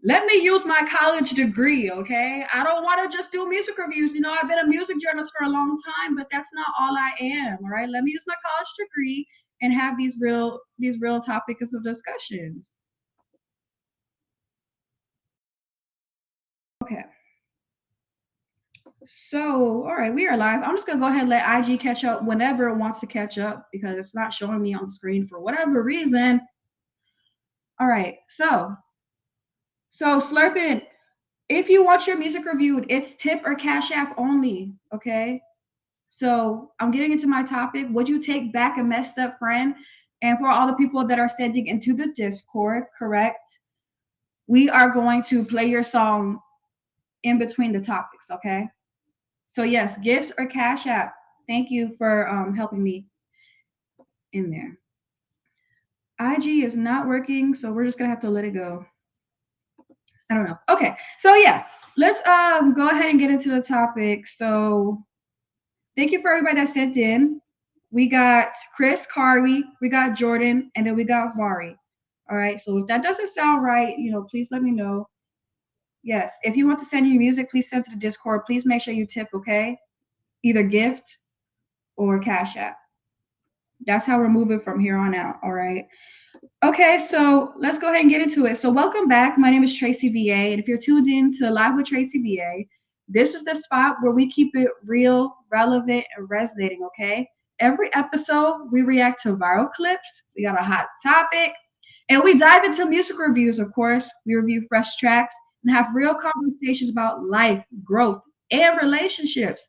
let me use my college degree, okay? I don't want to just do music reviews. You know, I've been a music journalist for a long time, but that's not all I am, all right? Let me use my college degree and have these real topics of discussions. Okay. So, all right, we are live. I'm just gonna go ahead and let IG catch up whenever it wants to catch up because it's not showing me on the screen for whatever reason. All right, so Slurpin, if you want your music reviewed, it's tip or cash app only, okay? So I'm getting into my topic. Would you take back a messed up friend? And for all the people that are sending into the Discord, correct? We are going to play your song in between the topics, okay? So yes, gift or cash app. Thank you for helping me in there. IG is not working, so we're just gonna have to let it go. I don't know. Okay, so yeah, let's go ahead and get into the topic. So thank you for everybody that sent in. We got Chris, Carly, we got Jordan, and then we got Vari. All right, so if that doesn't sound right, please let me know. Yes, if you want to send your music, please send to the Discord. Please make sure you tip, okay? Either gift or cash app. That's how we're moving from here on out, all right? Okay, so let's go ahead and get into it. So welcome back. My name is Tracyva, and if you're tuned in to Live with Tracyva, this is the spot where we keep it real, relevant, and resonating, okay? Every episode, we react to viral clips. We got a hot topic, and we dive into music reviews, of course. We review fresh tracks and have real conversations about life, growth, and relationships.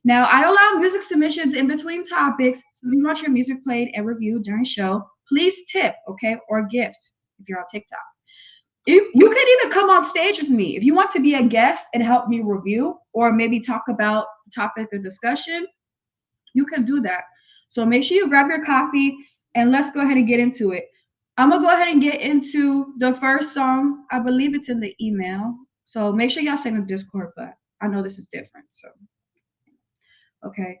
Now, I allow music submissions in between topics, so if you want your music played and reviewed during show, please tip, okay, or gift if you're on TikTok. You could even come on stage with me. If you want to be a guest and help me review or maybe talk about the topic of discussion, you can do that. So make sure you grab your coffee and let's go ahead and get into it. I'm going to go ahead and get into the first song. I believe it's in the email. So make sure y'all send in Discord, but I know this is different. So, okay.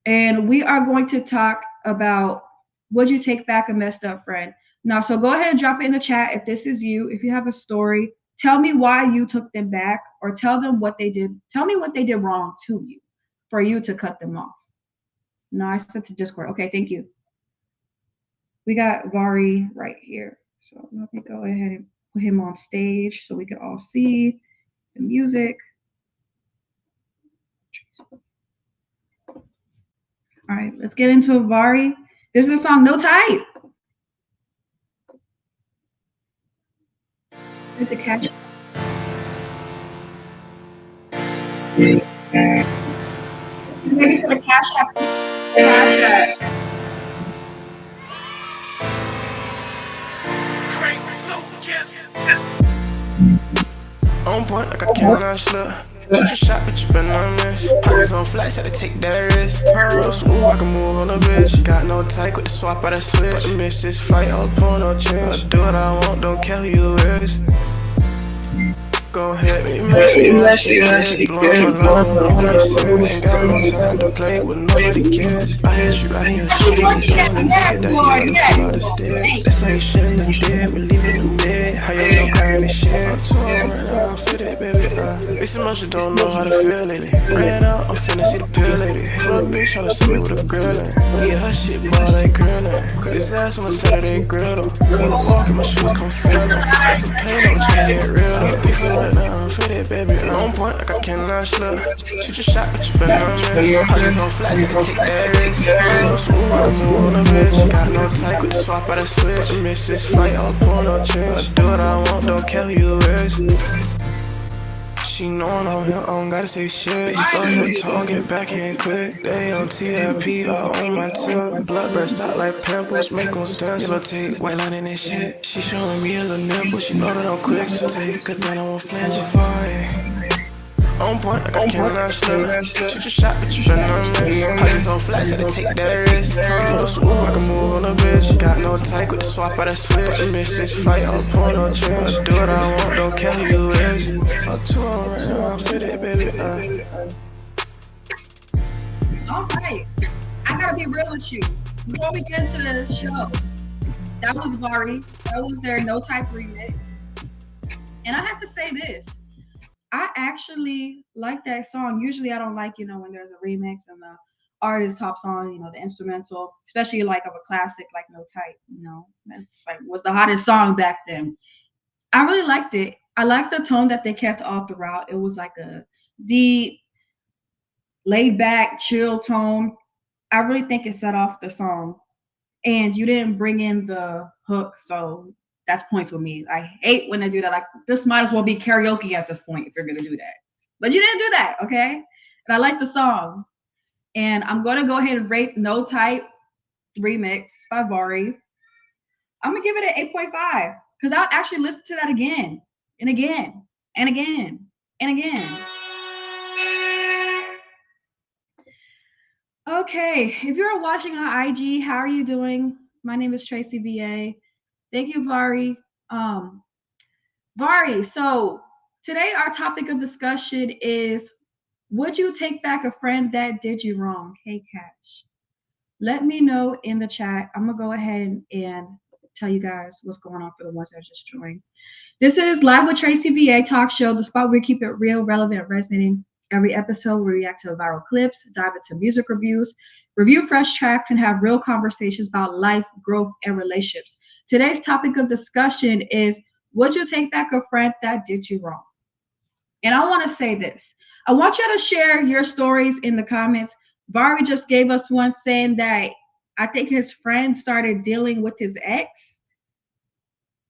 And we are going to talk about would you take back a messed up friend? Now, so go ahead and drop it in the chat if this is you. If you have a story, tell me why you took them back or tell them what they did. Tell me what they did wrong to you for you to cut them off. No, I sent to Discord. Okay, thank you. We got Vari right here. So let me go ahead and put him on stage so we can all see the music. All right, let's get into Vari. This is a song, No Type. With the catch. Ready for the cash app. Cash app. On point like I cannot slip. Shoot your shot, but you better not miss. Pockets on flex, had to take that risk. Her real smooth, I can move on a bitch. Got no type with the swap out of switch. But I miss this flight, I was pulling no chance. I do what I want, don't care who you is. Go ahead, me mess with my shit, blowing my love, nobody serious. Ain't got no time to play with nobody cares. I hit you out in your shit, and take it that you gotta pull out the stairs. That's how you shouldn't have did, we leave it in bed. How you know crying and shit? I'm too on right now, I'm fit it, baby. This emotion don't know how to feel lately. Ran out, I'm finna see the pill lady. For a bitch tryna see me with a grill in. Yeah, her shit ball like grilling. Cut his ass on the Saturday grill. When I walk in my shoes come feeling. Got some pain, I'm tryna get real. Right now, I'm fitted, baby. I'm on point like I cannot slip. Shoot your shot, but you better not miss. Pockets on flats, had to take that risk. Real smooth, I can move on a bitch. Got no type with the swap out of switch. I miss this flight, I was pulling no chance. I do what I want, don't care who you is. She knowin' I'm here, I don't gotta say shit. Bitch, blow your tongue, get back in quick. They on TFP, all on my tip. Blood bursts out like pimples, make them stand. Yellow tape, white line in this shit. She showing me a little nipple, she know that I'm quick to take. It down, I won't flange your fire. On point like I cannot slip. Shoot your shot, but you better not miss. Pockets on flats, had to take that risk. Real smooth, I can move on a bitch. Got no type with the swap out of switch. I miss this flight, I was pulling no chance. I do what I want, don't care who you is. I'm too on right now, I'm fitted, baby. All right, I gotta be real with you. Before we get into the show, that was Vari. That was their No Type remix. And I have to say this. I actually like that song. Usually I don't like, when there's a remix and the artist hops on, the instrumental, especially like of a classic like No Type, That's like was the hottest song back then. I really liked it. I liked the tone that they kept all throughout. It was like a deep, laid back, chill tone. I really think it set off the song. And you didn't bring in the hook, so that's points with me. I hate when they do that. Like, this might as well be karaoke at this point if you're gonna do that. But you didn't do that, okay? And I like the song. And I'm gonna go ahead and rate No Type remix by Vari. I'm gonna give it an 8.5 because I'll actually listen to that again and again and again and again. Okay, if you're watching on IG, how are you doing? My name is Tracyva. Thank you, Vari. Um, Vari, so today our topic of discussion is, would you take back a friend that did you wrong? Hey, Cash. Let me know in the chat. I'm going to go ahead and tell you guys what's going on for the ones that just joined. This is Live with Tracy VA talk show, the spot where we keep it real, relevant, resonating. Every episode, we react to viral clips, dive into music reviews, review fresh tracks, and have real conversations about life, growth, and relationships. Today's topic of discussion is, would you take back a friend that did you wrong? And I want to say this. I want you to share your stories in the comments. Vari just gave us one saying that I think his friend started dealing with his ex.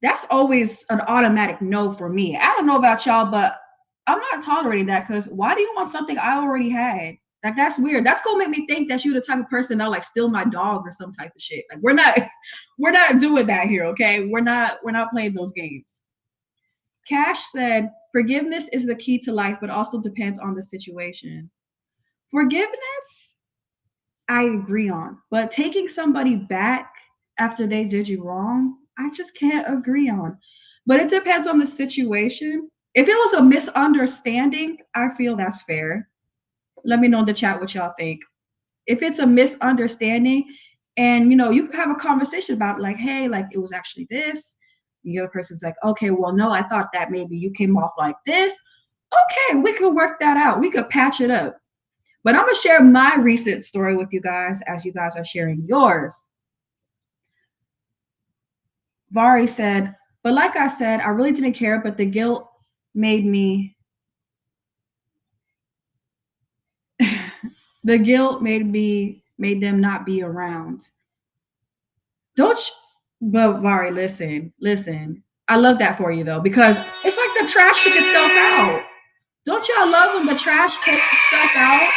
That's always an automatic no for me. I don't know about y'all, but I'm not tolerating that because why do you want something I already had? Like, that's weird. That's gonna make me think that you're the type of person that like steal my dog or some type of shit. Like, we're not doing that here, okay? We're not playing those games. Cash said, forgiveness is the key to life, but also depends on the situation. Forgiveness, I agree on, but taking somebody back after they did you wrong, I just can't agree on. But it depends on the situation. If it was a misunderstanding, I feel that's fair. Let me know in the chat what y'all think. If it's a misunderstanding and you can have a conversation about like, hey, like it was actually this. The other person's like, okay, well, no, I thought that maybe you came off like this. Okay, we could work that out. We could patch it up. But I'm gonna share my recent story with you guys as you guys are sharing yours. Vari said, but like I said, I really didn't care, but the guilt made me the guilt made them not be around. Don't you, but Vari, listen. I love that for you though, because it's like the trash took itself out. Don't y'all love when the trash takes itself out?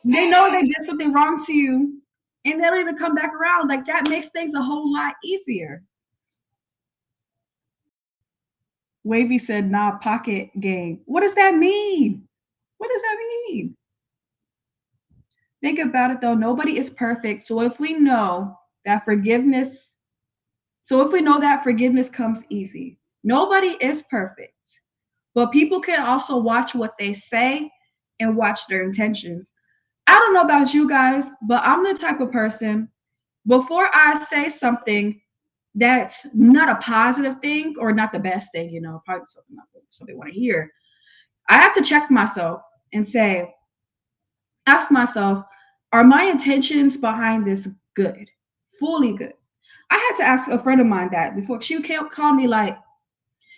They know they did something wrong to you and they don't even come back around. Like, that makes things a whole lot easier. Wavy said, nah, pocket game. What does that mean? What does that mean? Think about it though. Nobody is perfect. So if we know that forgiveness comes easy, nobody is perfect. But people can also watch what they say and watch their intentions. I don't know about you guys, but I'm the type of person, before I say something that's not a positive thing or not the best thing, probably something not something they want to hear, I have to check myself and ask myself, are my intentions behind this good? Fully good? I had to ask a friend of mine that before. She called me like,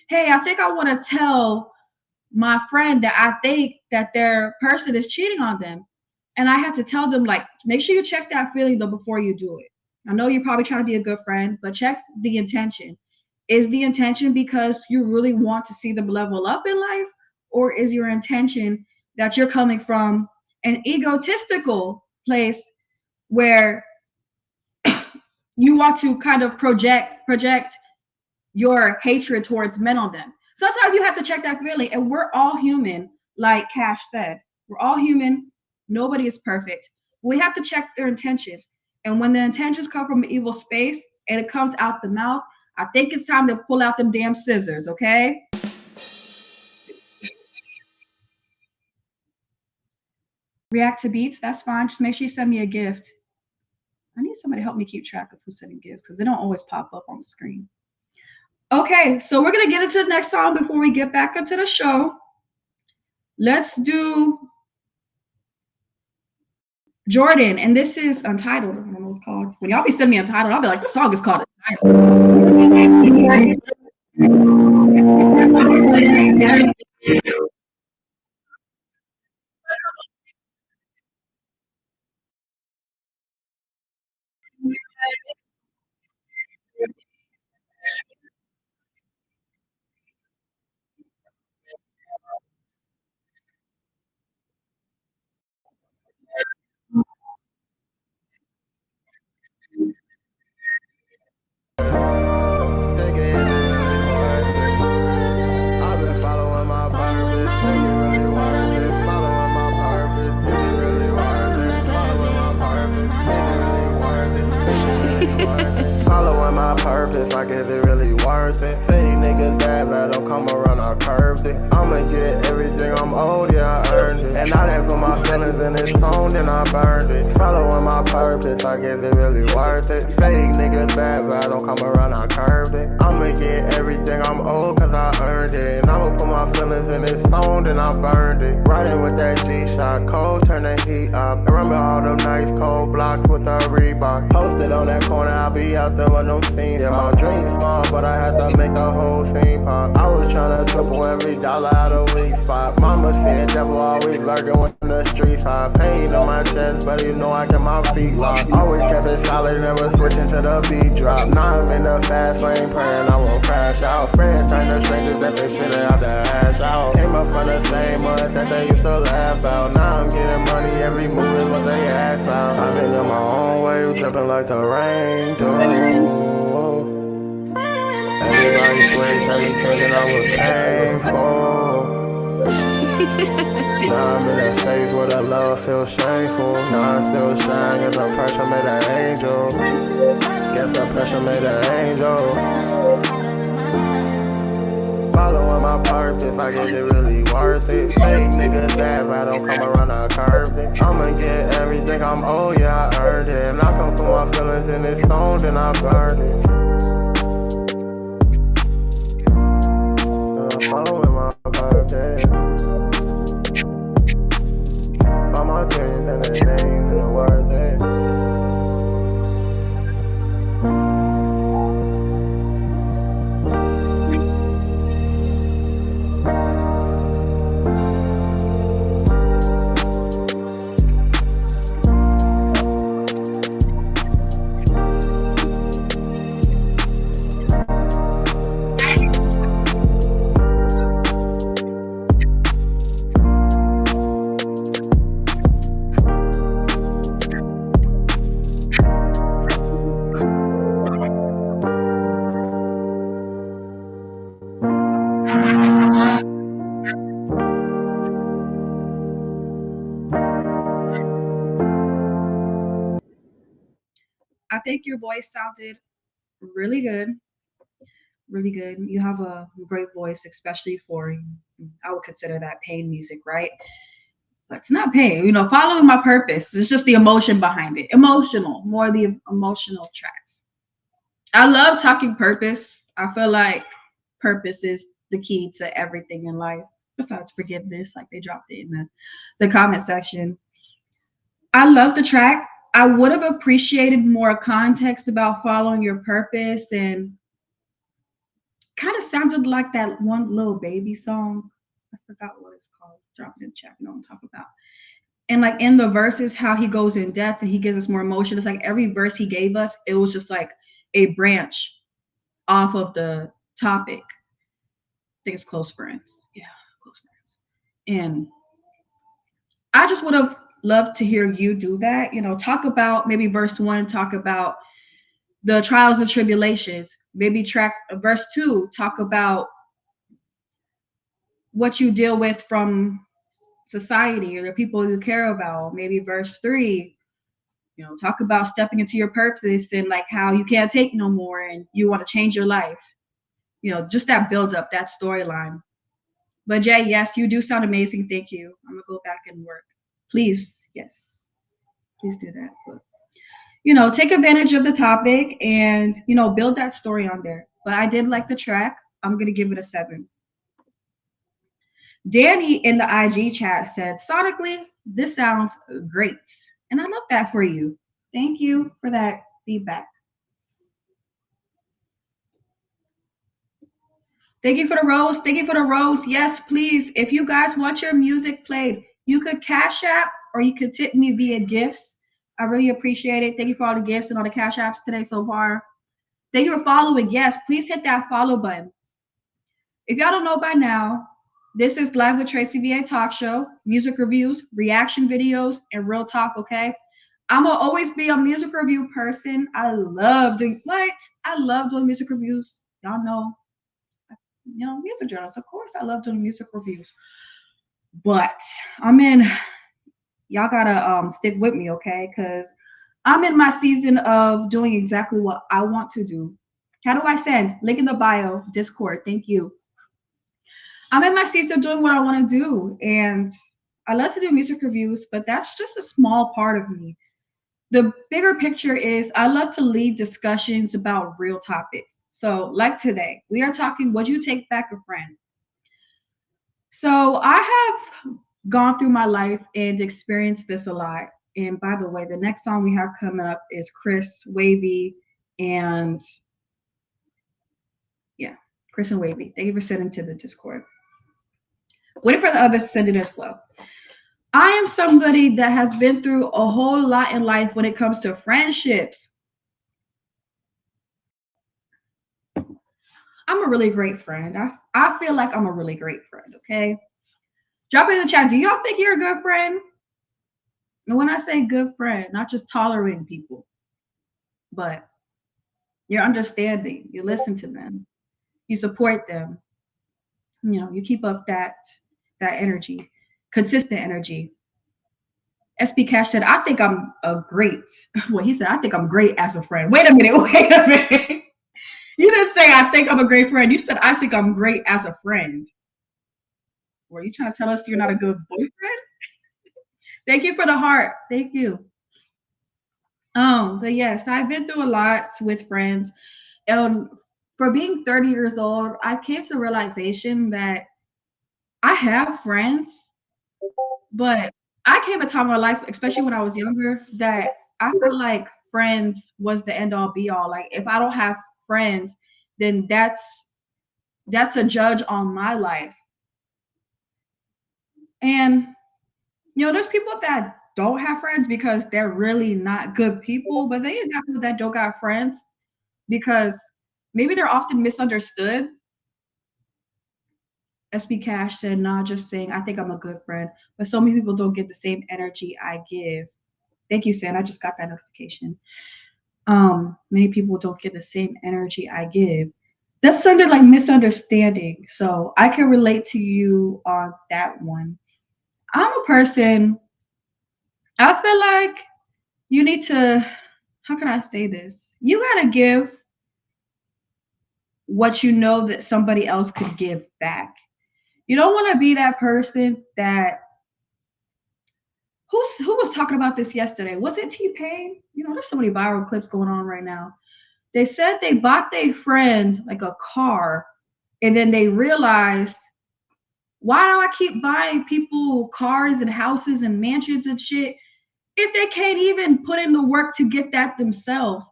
hey, I think I want to tell my friend that I think that their person is cheating on them. And I have to tell them, like, make sure you check that feeling though before you do it. I know you're probably trying to be a good friend, but check the intention. Is the intention because you really want to see them level up in life? Or is your intention that you're coming from an egotistical place where you want to kind of project your hatred towards men on them? Sometimes you have to check that feeling, and we're all human, like Cash said. We're all human. Nobody is perfect. We have to check their intentions. And when the intentions come from an evil space and it comes out the mouth, I think it's time to pull out them damn scissors, okay? React to beats, that's fine. Just make sure you send me a gift. I need somebody to help me keep track of who's sending gifts because they don't always pop up on the screen. Okay, so we're gonna get into the next song before we get back into the show. Let's do Jordan, and this is Untitled. I don't know what it's called. When y'all be sending me Untitled, I'll be like, the song is called Untitled. Thinking is it really worth it? I've been following my purpose. Think it really worth it? Following my purpose. Is it really worth it? Following my purpose. Is it really worth it? Is it really worth it? Following my purpose, like is it really worth it? Fake niggas bad, but don't come around, I curved it. I'ma get everything, I'm old, yeah, I earned it. And I didn't put my feelings in this song, then I burned it. Following my purpose, like is it really worth it? Fake niggas bad, but don't come around, I curved it. I'ma get everything, I'm old, cause I earned it. And I'ma put my feelings in this song, then I burned it. Riding with that G-Shot, cold, turn the heat up. I remember all them nice cold blocks with the Reebok. Posted on that corner, I'll be out there with them fiends. Yeah, my dreams small, but I had to make the whole scene pop. I was tryna triple every dollar out of weak spot. Mama said devil always lurking when the streets hot. Pain on my chest, but you know I get my feet locked. Always kept it solid, never switching to the beat drop. Now I'm in the fast lane, praying I won't crash out. Friends turn to strangers that they should've had to hash out. Came up from the same mud that they used to laugh out. Now I'm getting money, every move is what they ask about. I've been in my own way, dripping like the rain do. Everybody switched, had me thinking I was painful. Now I'm in that space where the love feels shameful. Now I still shine, guess the pressure made an angel. Guess the pressure made an angel. Following my purpose, like is it really worth it? Fake niggas bad, but I don't come around, I curved it. I'ma get everything, I'm old, yeah, I earned it. And I can put my feelings in this song, then I burned it. Following my purpose. All my dreams and their names and the worth it. I think your voice sounded really good, really good. You have a great voice, especially for, I would consider that pain music, right? But it's not pain, following my purpose. It's just the emotion behind it. Emotional, more the emotional tracks. I love talking purpose. I feel like purpose is the key to everything in life, besides forgiveness, like they dropped it in the comment section. I love the track. I would have appreciated more context about following your purpose, and kind of sounded like that one little baby song. I forgot what it's called. Drop it in the chat. You know what I'm talking about. And like in the verses, how he goes in depth and he gives us more emotion. It's like every verse he gave us, it was just like a branch off of the topic. I think it's close friends. Yeah, close friends. And I just would have loved to hear you do that. Talk about maybe verse one, talk about the trials and tribulations. Maybe track verse two, talk about what you deal with from society or the people you care about. Maybe verse three, talk about stepping into your purpose and like how you can't take no more and you want to change your life. Just that build up, that storyline. But Jay, yes, you do sound amazing. Thank you. I'm gonna go back and work. Please, yes, please do that. But take advantage of the topic and build that story on there. but I did like the track. I'm gonna give it a 7. Danny in the IG chat said, sonically, this sounds great. And I love that for you. Thank you for that feedback. Thank you for the rose. Thank you for the rose. Yes, please. If you guys want your music played, you could Cash App or you could tip me via gifts. I really appreciate it. Thank you for all the gifts and all the Cash Apps today so far. Thank you for following. Yes, please hit that follow button. If y'all don't know by now, this is Live with Tracyva talk show, music reviews, reaction videos, and real talk, okay? I'm gonna always be a music review person. I love doing music reviews. Y'all know, music journals. Of course, I love doing music reviews. But y'all gotta stick with me, okay? Because I'm in my season of doing exactly what I want to do. How do I send? Link in the bio, Discord. Thank you. I'm in my season of doing what I want to do. And I love to do music reviews, but that's just a small part of me. The bigger picture is I love to lead discussions about real topics. So, like today, we are talking would you take back a friend? So, I have gone through my life and experienced this a lot. And by the way, the next song we have coming up is Chris Wavy and yeah, Chris and Wavy. Thank you for sending to the Discord. Waiting for the others to send it as well. I am somebody that has been through a whole lot in life when it comes to friendships. I'm a really great friend. I feel like I'm a really great friend, okay? Drop it in the chat. Do y'all think you're a good friend? And when I say good friend, not just tolerating people, but you're understanding, you listen to them, you support them, you keep up that energy, consistent energy. SB Cash said, I think I'm a great, well, he said, I think I'm great as a friend. Wait a minute, wait a minute. You didn't say I think I'm a great friend. You said I think I'm great as a friend. Were you trying to tell us you're not a good boyfriend? Thank you for the heart. Thank you. But yes, I've been through a lot with friends. And for being 30 years old, I came to the realization that I have friends, but I came a time in my life, especially when I was younger, that I felt like friends was the end all be all. Like if I don't have friends, then that's a judge on my life. And there's people that don't have friends because they're really not good people, but then you got people that don't got friends because maybe they're often misunderstood. SB Cash said, nah, just saying, I think I'm a good friend, but so many people don't get the same energy I give. Thank you, Sam. I just got that notification. Many people don't get the same energy I give. That's something like misunderstanding. So I can relate to you on that one. I'm a person, I feel like you need to, how can I say this? You got to give what you know that somebody else could give back. You don't want to be that person that, who was talking about this yesterday? Was it T-Pain? There's so many viral clips going on right now. They said they bought their friends like a car, and then they realized, why do I keep buying people cars and houses and mansions and shit if they can't even put in the work to get that themselves?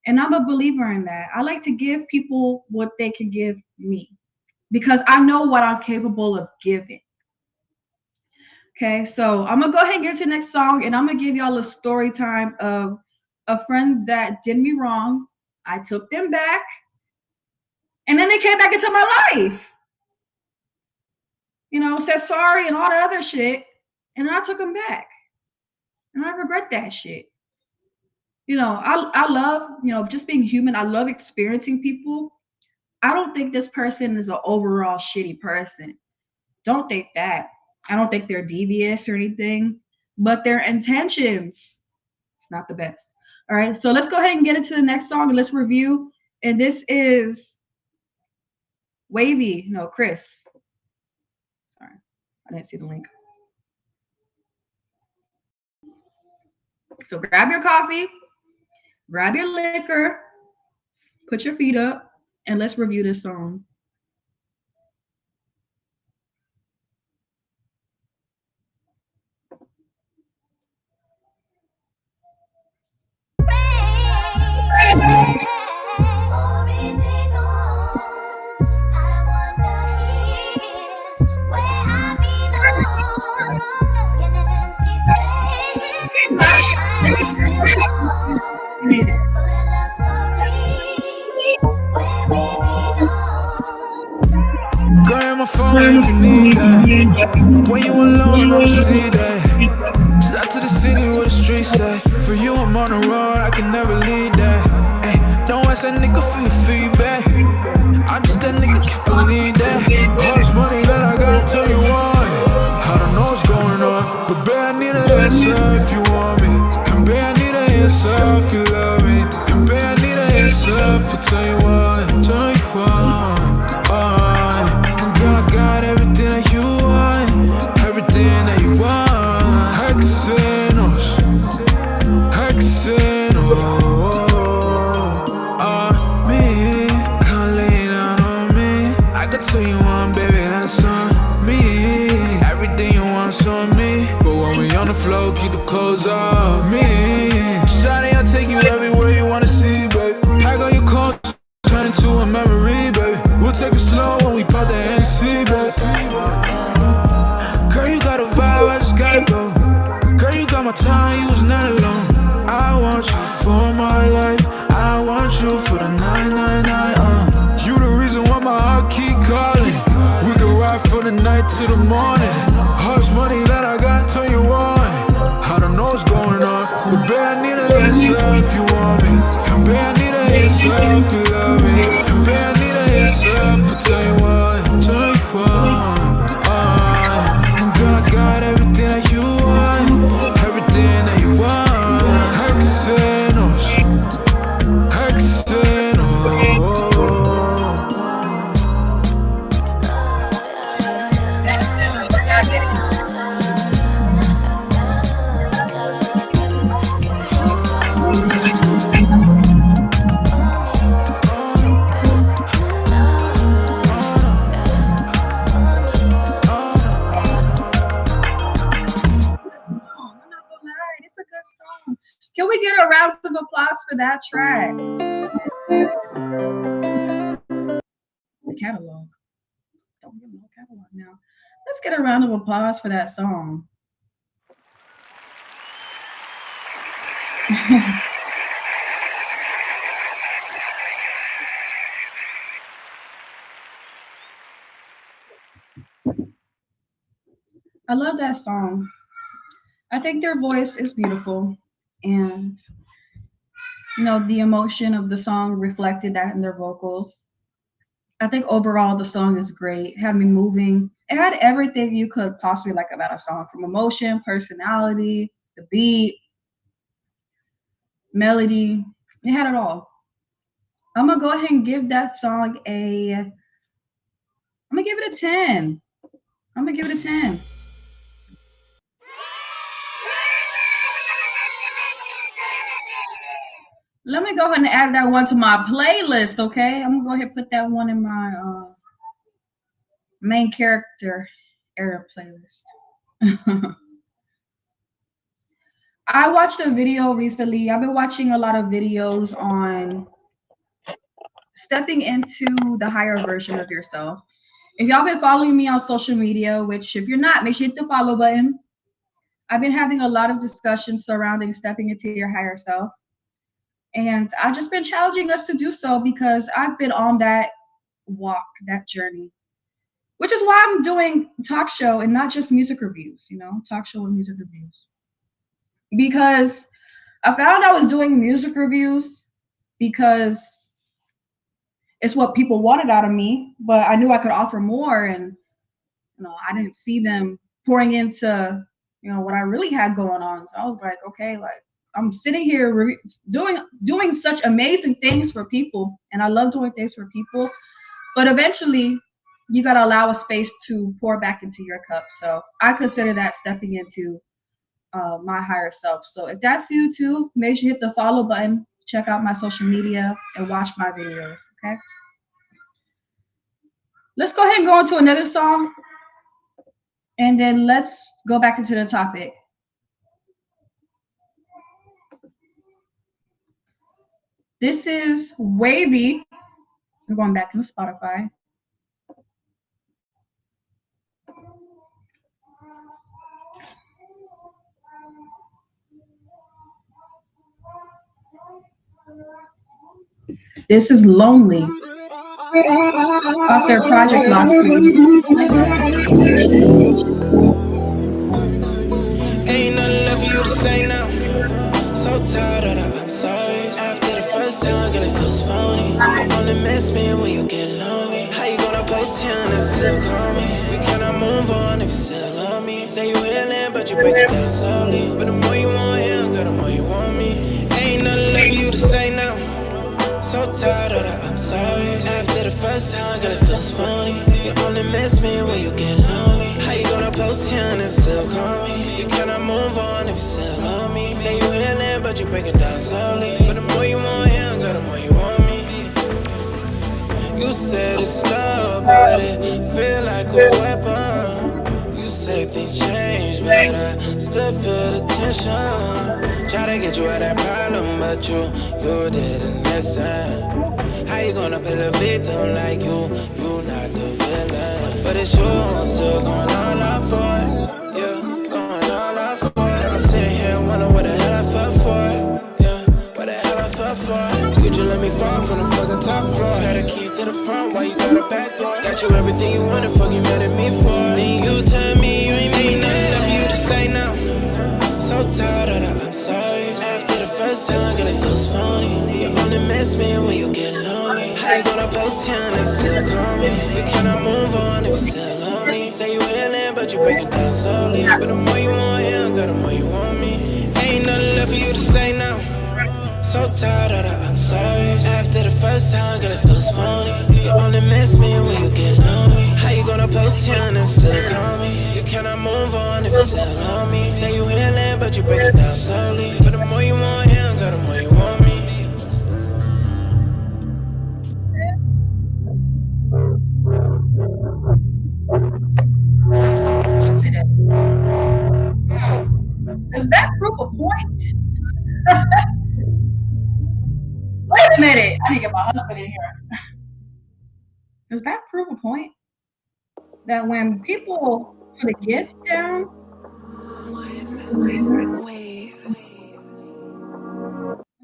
And I'm a believer in that. I like to give people what they can give me because I know what I'm capable of giving. Okay, so I'm gonna go ahead and get to the next song, and I'm gonna give y'all a story time of a friend that did me wrong. I took them back, and then they came back into my life. Said sorry and all the other shit, and I took them back, and I regret that shit. I love, just being human. I love experiencing people. I don't think this person is an overall shitty person. Don't think that. I don't think they're devious or anything, but their intentions, it's not the best. All right, so let's go ahead and get into the next song and let's review. And this is Wavy, no, Chris. Sorry, I didn't see the link. So grab your coffee, grab your liquor, put your feet up, and let's review this song. Grab my phone if you need that. When you alone, I'ma see that. Slide to the city where the streets at. For you, I'm on the road, I can never leave that. Ay, don't ask that nigga for your feedback. I'm just that nigga, can't believe that. All this money that I got, tell you why. I don't know what's going on, but babe, I need an answer if you want me. And babe, I need an answer if you love me. And babe, I need an answer if I tell you why. Tell you why. I got everything that you want, everything that you want. Hexenos, me, can't lay down on me. I can tell you want, baby, that's on me. Everything you want's on me, but when we on the floor, keep the clothes off me. Shawty, I'll take you everywhere you wanna see, baby. Pack on your clothes, turn into a memory, baby. We'll take it slow when we pop the NC, baby. Girl, you got a vibe, I just gotta go. Girl, you got my time, you was not alone. I want you for my life, I want you for the 999, You the reason why my heart keep calling. We can ride from the night to the morning. All this money that I got, tell you why. I don't know what's going on, but babe, I need an answer if you want me. And babe, I need an answer if you love me. And babe, I need an answer if I tell you why. Tell you why. Girl, I got everything that you want, everything that you want. Hexenos, Can we get a round of applause for that track? The catalog. Don't give me no catalog now. Let's get a round of applause for that song. I love that song. I think their voice is beautiful, and the emotion of the song reflected that in their vocals. I think overall the song is great. It had me moving. It had everything you could possibly like about a song, from emotion, personality, the beat, melody. It had it all. I'm gonna go ahead and give that song I'm gonna give it a 10. I'm gonna give it a 10. Let me go ahead and add that one to my playlist, okay? I'm gonna go ahead and put that one in my main character area playlist. I watched a video recently. I've been watching a lot of videos on stepping into the higher version of yourself. If y'all been following me on social media, which if you're not, make sure you hit the follow button. I've been having a lot of discussions surrounding stepping into your higher self. And I've just been challenging us to do so because I've been on that walk, that journey, which is why I'm doing talk show and not just music reviews, talk show and music reviews. Because I found I was doing music reviews because it's what people wanted out of me, but I knew I could offer more, and I didn't see them pouring into what I really had going on. So I was like, okay, like I'm sitting here doing such amazing things for people, and I love doing things for people, but eventually you got to allow a space to pour back into your cup. So I consider that stepping into my higher self. So if that's you too, make sure you hit the follow button, check out my social media, and watch my videos. Okay. Let's go ahead and go on to another song, and then let's go back into the topic. This is Wavy. We're going back into Spotify. This is Lonely off their Project Lost Crew. Ain't nothing left for you to say now. So tired of the I'm sorry. After the first time, girl, it feels phony. You only miss me when you get lonely. How you gonna post here and still call me? We cannot move on if you still love me. Say you healing, but you break it down slowly. But the more you want him, girl, the more you want me. Ain't nothing left for you to say now. So tired of the I'm sorry. After the first time, girl, it feels phony. You only miss me when you get lonely. How you gonna post here and still call me? You cannot move on if you still love me. Say you healing, but you break it down slowly. But the more you want him, girl, the more you want me. You said it's love, but it feel like a weapon. You say things change, but I still feel the tension. Try to get you out that problem, but you didn't listen. How you gonna play the victim like you not the villain? But it's you, I'm still going all out for it. Yeah, going all out for it. I'm sitting here wondering what the hell I fell for it. Yeah, what the hell I fell for it. Could you let me fall from the fucking top floor? Had a key to the front, why you got a back door? Got you everything you wanted, fuck you mad at me for. Then you tell me you ain't nothing left for you to say now. So tired of the I'm sorry. After the first time, girl, it feels phony. You only miss me when you get lonely. How you gonna post here and still call me? We cannot move on if you still love me. Say you healing, but you break it down slowly. But the more you want him, girl, the more you want me. Ain't nothing left for you to say now. So tired of the I'm sorry. After the first time, girl, it feels phony. You only miss me when you get lonely. How you gonna post here and still call me? You cannot move on if you still love me. Say you healing, but you break it down slowly. But the more you want him, girl, the more you want me. Is that proof a point? Wait a minute. I need to get my husband in here. Does that prove a point? That when people put a gift down,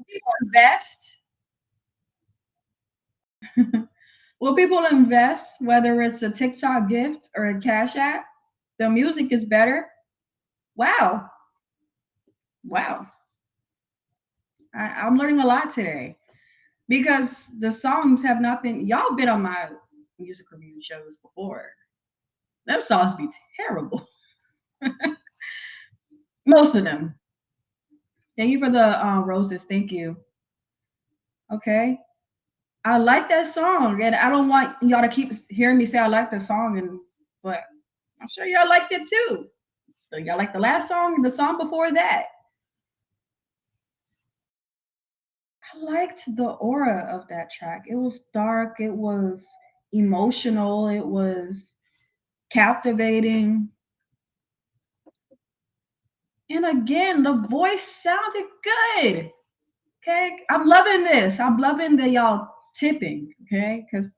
people invest. Will people invest, whether it's a TikTok gift or a Cash App? The music is better. Wow. Wow. I'm learning a lot today because the songs have not been, y'all been on my music review shows before. Them songs be terrible. Most of them. Thank you for the roses. Thank you. Okay. I like that song, and I don't want y'all to keep hearing me say I like the song, but I'm sure y'all liked it too. So y'all like the last song and the song before that. I liked the aura of that track. It was dark, it was emotional, it was captivating. And again, the voice sounded good. Okay. I'm loving this. I'm loving the y'all tipping. Okay. Because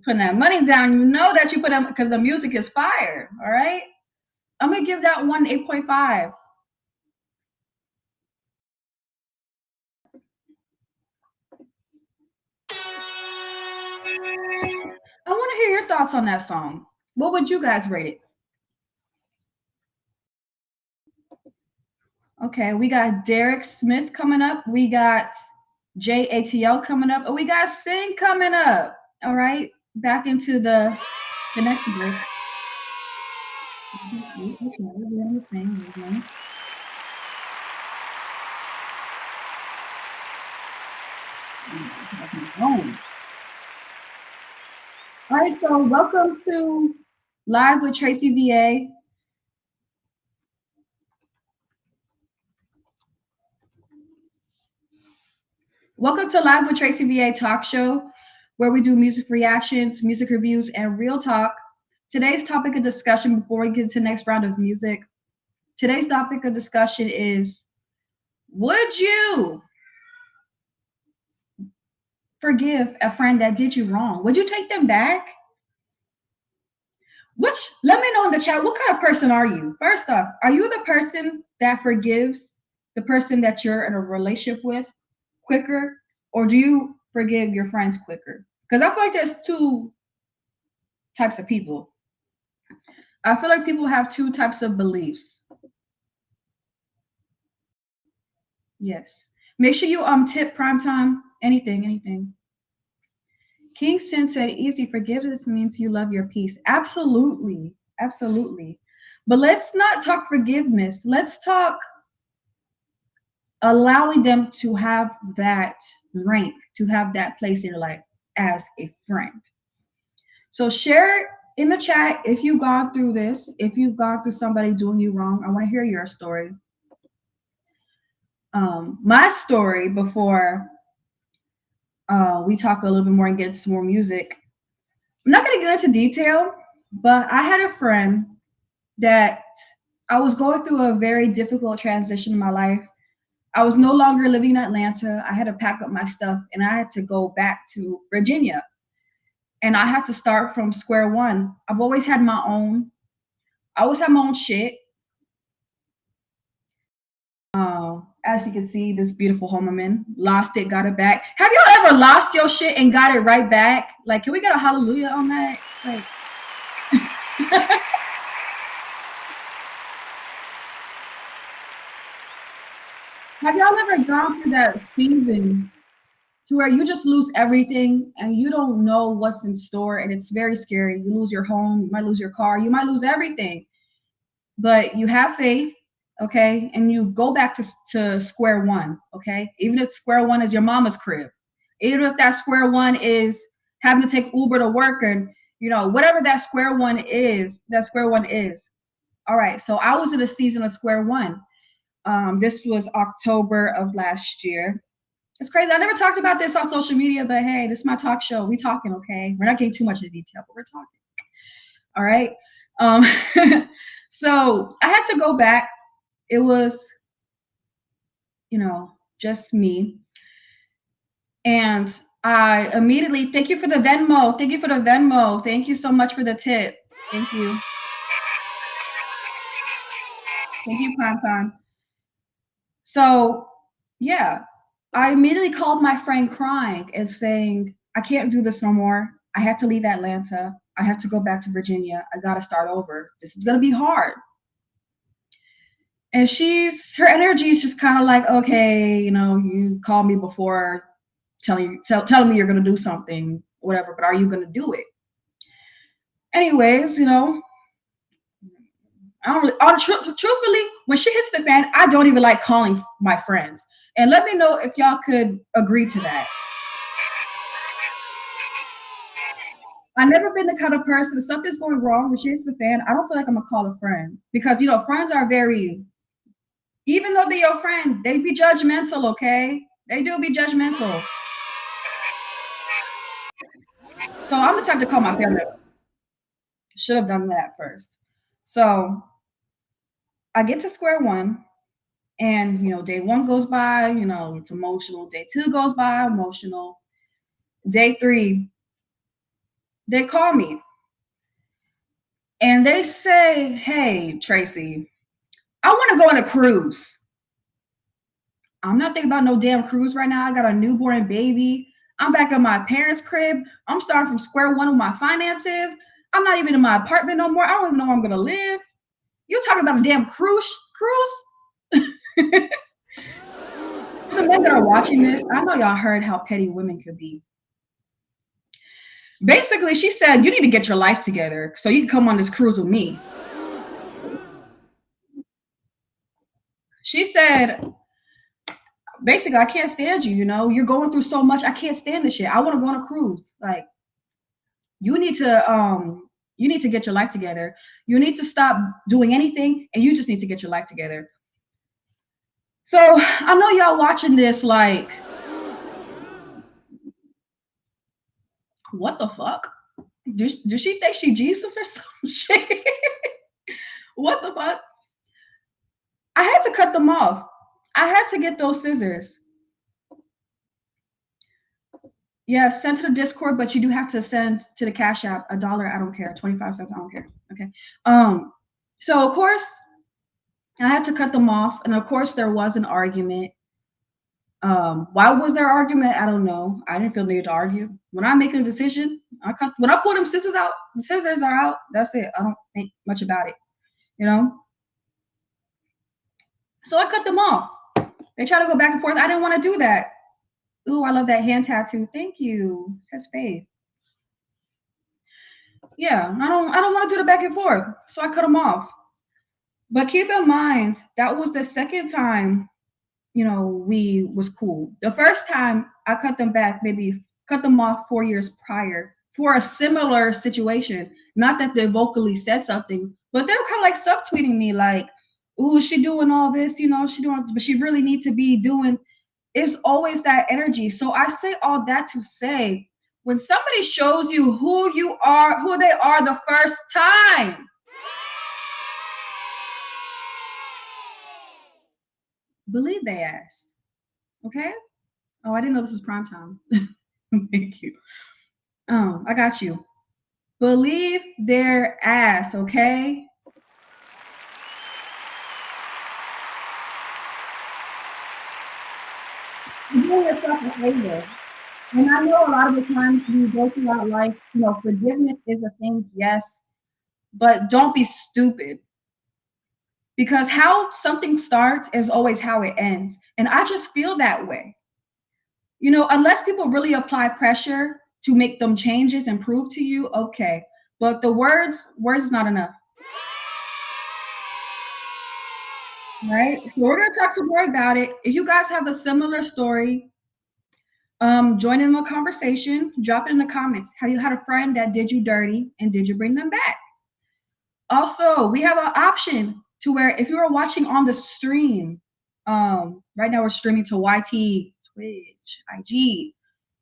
putting that money down, you know that you put them because the music is fire. All right. I'm gonna give that one 8.5. I want to hear your thoughts on that song. What would you guys rate it? Okay, we got Derek Smith coming up. We got JATL coming up. And we got Sing coming up. All right, back into the next break. Okay, we're doing the same. All right, so welcome to Live with Tracy VA. Welcome to Live with Tracy VA talk show. where we do music reactions, music reviews, and real talk. Today's topic of discussion before we get to the next round of music. Today's topic of discussion is, would you forgive a friend that did you wrong? Would you take them back? Let me know in the chat, what kind of person are you? First off, are you the person that forgives the person that you're in a relationship with quicker, or do you forgive your friends quicker? Because I feel like there's two types of people. I feel like people have two types of beliefs. Yes. Make sure you tip prime time. Anything. King Sin said, easy forgiveness means you love your peace. Absolutely. But let's not talk forgiveness. Let's talk allowing them to have that rank, to have that place in your life as a friend. So share in the chat if you've gone through this, if you've gone through somebody doing you wrong. I want to hear your story. My story before we talk a little bit more and get some more music. I'm not going to get into detail, but I had a friend that I was going through a very difficult transition in my life. I was no longer living in Atlanta. I had to pack up my stuff and I had to go back to Virginia. And I had to start from square one. I've always had my own. I always had my own shit. As you can see, this beautiful home I'm in, lost it, got it back. Have y'all ever lost your shit and got it right back? Like, can we get a hallelujah on that? Like, have y'all ever gone through that season to where you just lose everything and you don't know what's in store and it's very scary? You lose your home, you might lose your car, you might lose everything, but you have faith, okay? And you go back to square one, okay? Even if square one is your mama's crib, even if that square one is having to take Uber to work, and whatever that square one is, all right. So I was in a season of square one. This was October of last year. It's crazy. I never talked about this on social media, but hey, this is my talk show. We talking, okay? We're not getting too much into detail, but we're talking. All right. So I had to go back. It was, just me. And I immediately, thank you for the Venmo. Thank you for the Venmo. Thank you so much for the tip. Thank you. Thank you, Pantan. So, yeah, I immediately called my friend crying and saying, I can't do this no more. I have to leave Atlanta. I have to go back to Virginia. I got to start over. This is going to be hard. And her energy is just kind of like, okay, you called me before telling me you're going to do something, whatever, but are you going to do it? Anyways, I don't really, truthfully, when shit hits the fan, I don't even like calling my friends. And let me know if y'all could agree to that. I've never been the kind of person, if something's going wrong, when shit hits the fan, I don't feel like I'm going to call a friend. Because, friends are very, even though they're your friend, they be judgmental, okay? They do be judgmental. So I'm the type to call my family. Should have done that first. So I get to square one, and day one goes by, it's emotional. Day two goes by, emotional. Day three, they call me and they say, hey, Tracy, I want to go on a cruise. I'm not thinking about no damn cruise right now. I got a newborn baby. I'm back at my parents' crib. I'm starting from square one with my finances. I'm not even in my apartment no more. I don't even know where I'm going to live. You're talking about a damn cruise? For the men that are watching this, I know y'all heard how petty women could be. Basically, she said, you need to get your life together so you can come on this cruise with me. She said, basically, I can't stand you, you're going through so much. I can't stand this shit. I want to go on a cruise. Like, you need to get your life together. You need to stop doing anything, and you just need to get your life together. So I know y'all watching this like, What the fuck? Do she think she Jesus or some shit? What the fuck? I had to cut them off. I had to get those scissors. Yeah, send to the Discord, but you do have to send to the Cash App $1. I don't care. 25 cents. I don't care. Okay. Um. So of course I had to cut them off, and of course there was an argument. Why was there argument? I don't know. I didn't feel the need to argue. When I make a decision, I cut. When I pull them scissors out, the scissors are out. That's it. I don't think much about it. You know. So I cut them off. They try to go back and forth. I didn't want to do that. Ooh, I love that hand tattoo. Thank you. It says Faith. Yeah, I don't want to do the back and forth. So I cut them off. But keep in mind, that was the second time, we was cool. The first time I cut them back, maybe cut them off 4 years prior for a similar situation. Not that they vocally said something, but they were kind of like subtweeting me, like, "Ooh, she doing all this, she doing, but she really need to be doing." It's always that energy. So I say all that to say, when somebody shows you who you are, who they are the first time, believe they ass. Okay? Oh, I didn't know this was prime time. Thank you. I got you. Believe their ass, okay? You're doing yourself a favor. And I know a lot of the times you go throughout life, forgiveness is a thing, yes, but don't be stupid. Because how something starts is always how it ends. And I just feel that way. Unless people really apply pressure to make them changes and prove to you, okay. But the words is not enough. Right? So we're gonna talk some more about it. If you guys have a similar story, join in the conversation, drop it in the comments. Have you had a friend that did you dirty and did you bring them back? Also, we have an option to where if you are watching on the stream, right now we're streaming to YT, Twitch, IG.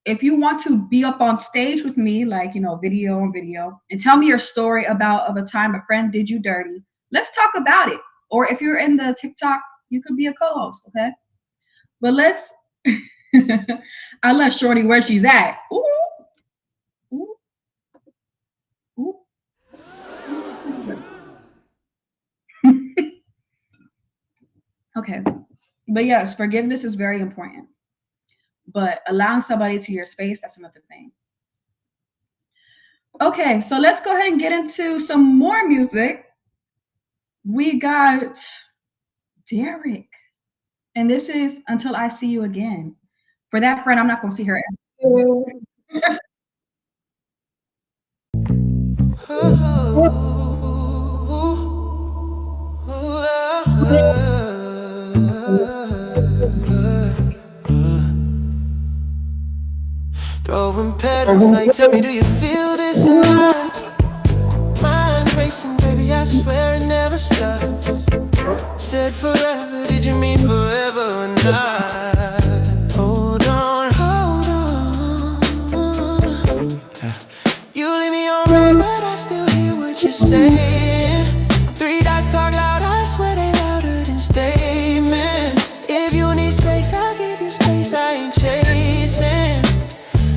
If you want to be up on stage with me, like video on video, and tell me your story of a time a friend did you dirty, let's talk about it. Or if you're in the TikTok, you could be a co-host, okay? But let's I let Shorty where she's at. Ooh, ooh, ooh. Okay. But yes, forgiveness is very important. But allowing somebody to your space, that's another thing. Okay, so let's go ahead and get into some more music. We got Derek. And this is Until I See You Again. For that friend, I'm not going to see her. Throwing petals like, tell me, do you feel this in mine? Mind racing, baby, I swear it never stops. Said forever, did you mean forever or not? Hold on, hold on. You leave me on red, but I still hear what you're saying. Three dots talk loud, I swear they louder than statements. If you need space, I'll give you space, I ain't chasing.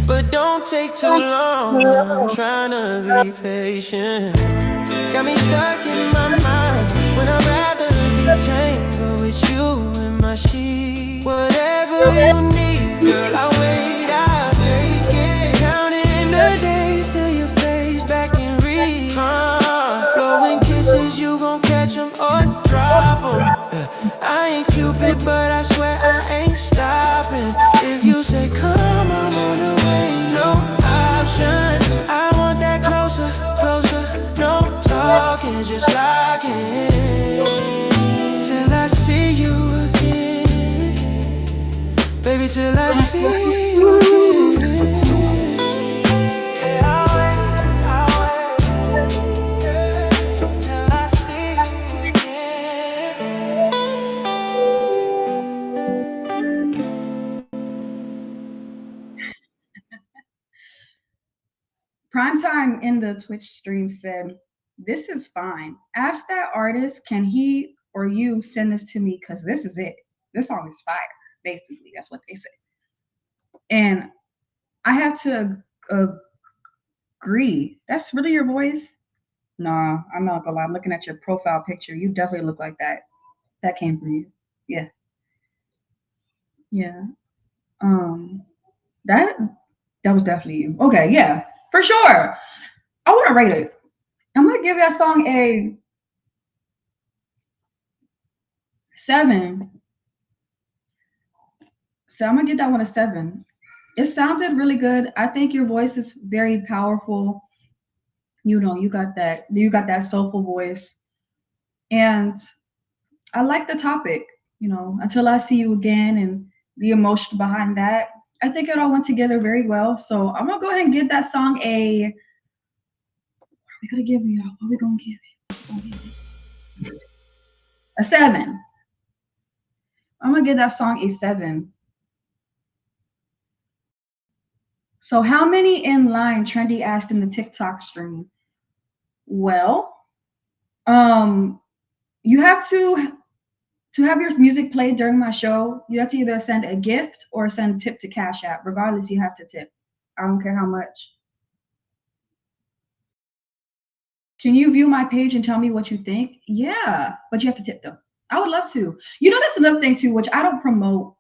But don't take too long, I'm trying to be patient. Got me stuck in my mind when I'd rather be tangled with you in my sheets. Whatever you need, girl, I'll wait, I'll take it. Counting the days till your face back in reach. Blowing kisses, you gon' catch them or drop them. I ain't Cupid, but I swear I ain't stopping. If you say come, I'm on the way, no option. I want that closer, closer, no talking, just lock in. Till I see you again, baby, till I see you again. sometime in the Twitch stream said, "This is fine. Ask that artist, can he or you send this to me? Because this is it. This song is fire." Basically, that's what they said. And I have to agree. That's really your voice? Nah, I'm not gonna lie. I'm looking at your profile picture. You definitely look like that. That came from you. Yeah. Yeah. That was definitely you. Okay, yeah, for sure. I want to rate it. I'm gonna give that song a 7. So I'm gonna give that one a 7. It sounded really good. I think your voice is very powerful. You know, you got that soulful voice. And I like the topic, you know, until I see you again and the emotion behind that. I think it all went together very well. So I'm gonna go ahead and give that song a. What are we gonna give it, y'all? What are we gonna give it? A 7. I'm gonna give that song a 7. So how many in line? Trendy asked in the TikTok stream. Well, you have to have your music played during my show. You have to either send a gift or send a tip to Cash App. Regardless, you have to tip. I don't care how much. Can you view my page and tell me what you think? Yeah, but you have to tip though. I would love to. You know, that's another thing too, which I don't promote.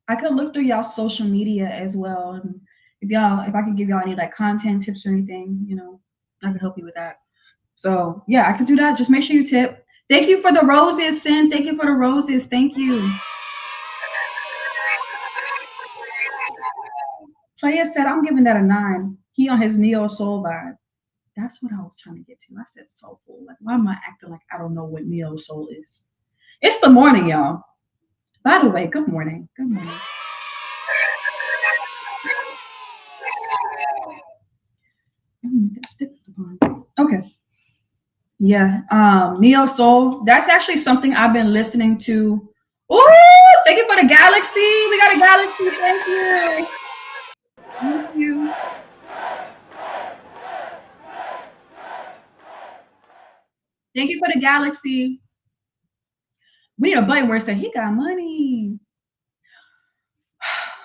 I could look through y'all's social media as well. And if I could give y'all any like content tips or anything, you know, I could help you with that. So yeah, I could do that. Just make sure you tip. Thank you for the roses, Sin. Thank you for the roses. Thank you. Playa said, I'm giving that a 9. He on his neo soul vibe. That's what I was trying to get to. I said soulful. Like, why am I acting like I don't know what neo soul is? It's the morning, y'all. By the way, good morning. Good morning. Okay. Yeah. Neo Soul. That's actually something I've been listening to. Ooh, thank you for the galaxy. We got a galaxy. Thank you. Thank you. Thank you for the galaxy. We need a button where it says he got money.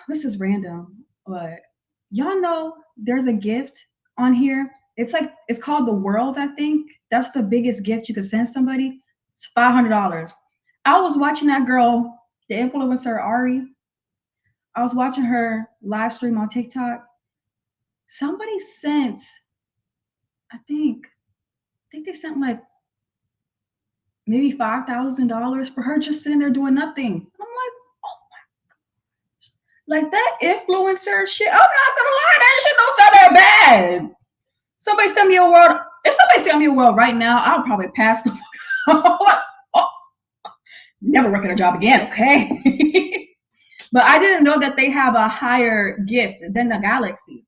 This is random, but y'all know there's a gift on here. It's called the world, I think. That's the biggest gift you could send somebody. It's $500. I was watching that girl, the influencer Ari. I was watching her live stream on TikTok. Somebody sent, I think they sent like maybe $5,000 for her just sitting there doing nothing. I'm like, oh my, like that influencer shit. I'm not gonna lie, that shit don't sound that bad. Somebody send me a world. If somebody send me a world right now, I'll probably pass the never working a job again, okay? But I didn't know that they have a higher gift than the galaxy.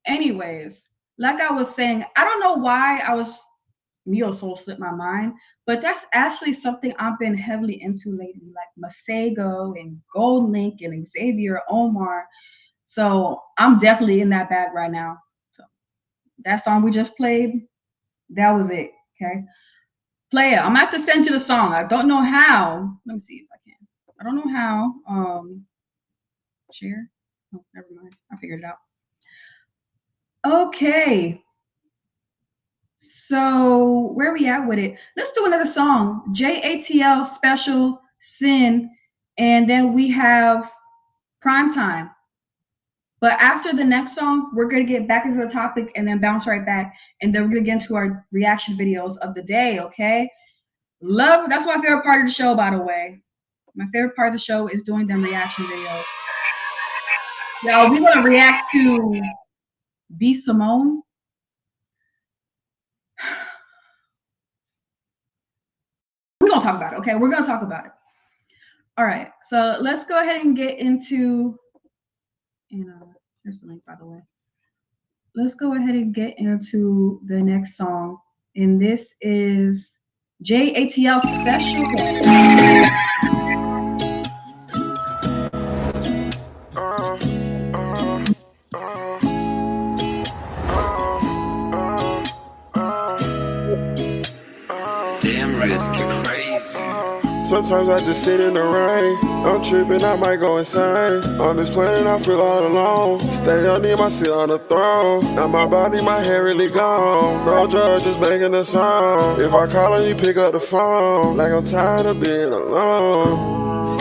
Anyways, like I was saying, I don't know why Neo Soul slipped my mind, but that's actually something I've been heavily into lately, like Masego and Gold Link and Xavier Omar. So I'm definitely in that bag right now. So that song we just played, that was it. Okay. Playa, I'm gonna have to send you the song. I don't know how. Let me see if I can. I don't know how. Share. Oh, never mind. I figured it out. Okay. So where are we at with it? Let's do another song. JATL Special Sin, and then we have Prime Time. But after the next song, we're gonna get back into the topic and then bounce right back, and then we're gonna get into our reaction videos of the day. Okay. That's my favorite part of the show, by the way. My favorite part of the show is doing them reaction videos. Y'all, we're gonna react to B Simone. We're gonna talk about it, okay? We're gonna talk about it. All right, so let's go ahead and get into, here's the link, by the way. Let's go ahead and get into the next song, and this is JATL Special. Sometimes I just sit in the rain. I'm tripping, I might go insane. On this planet, I feel all alone. Stay under my seat on the throne. Now my body, my hair really gone. No drugs, just making a song. If I call her, you pick up the phone. Like I'm tired of being alone.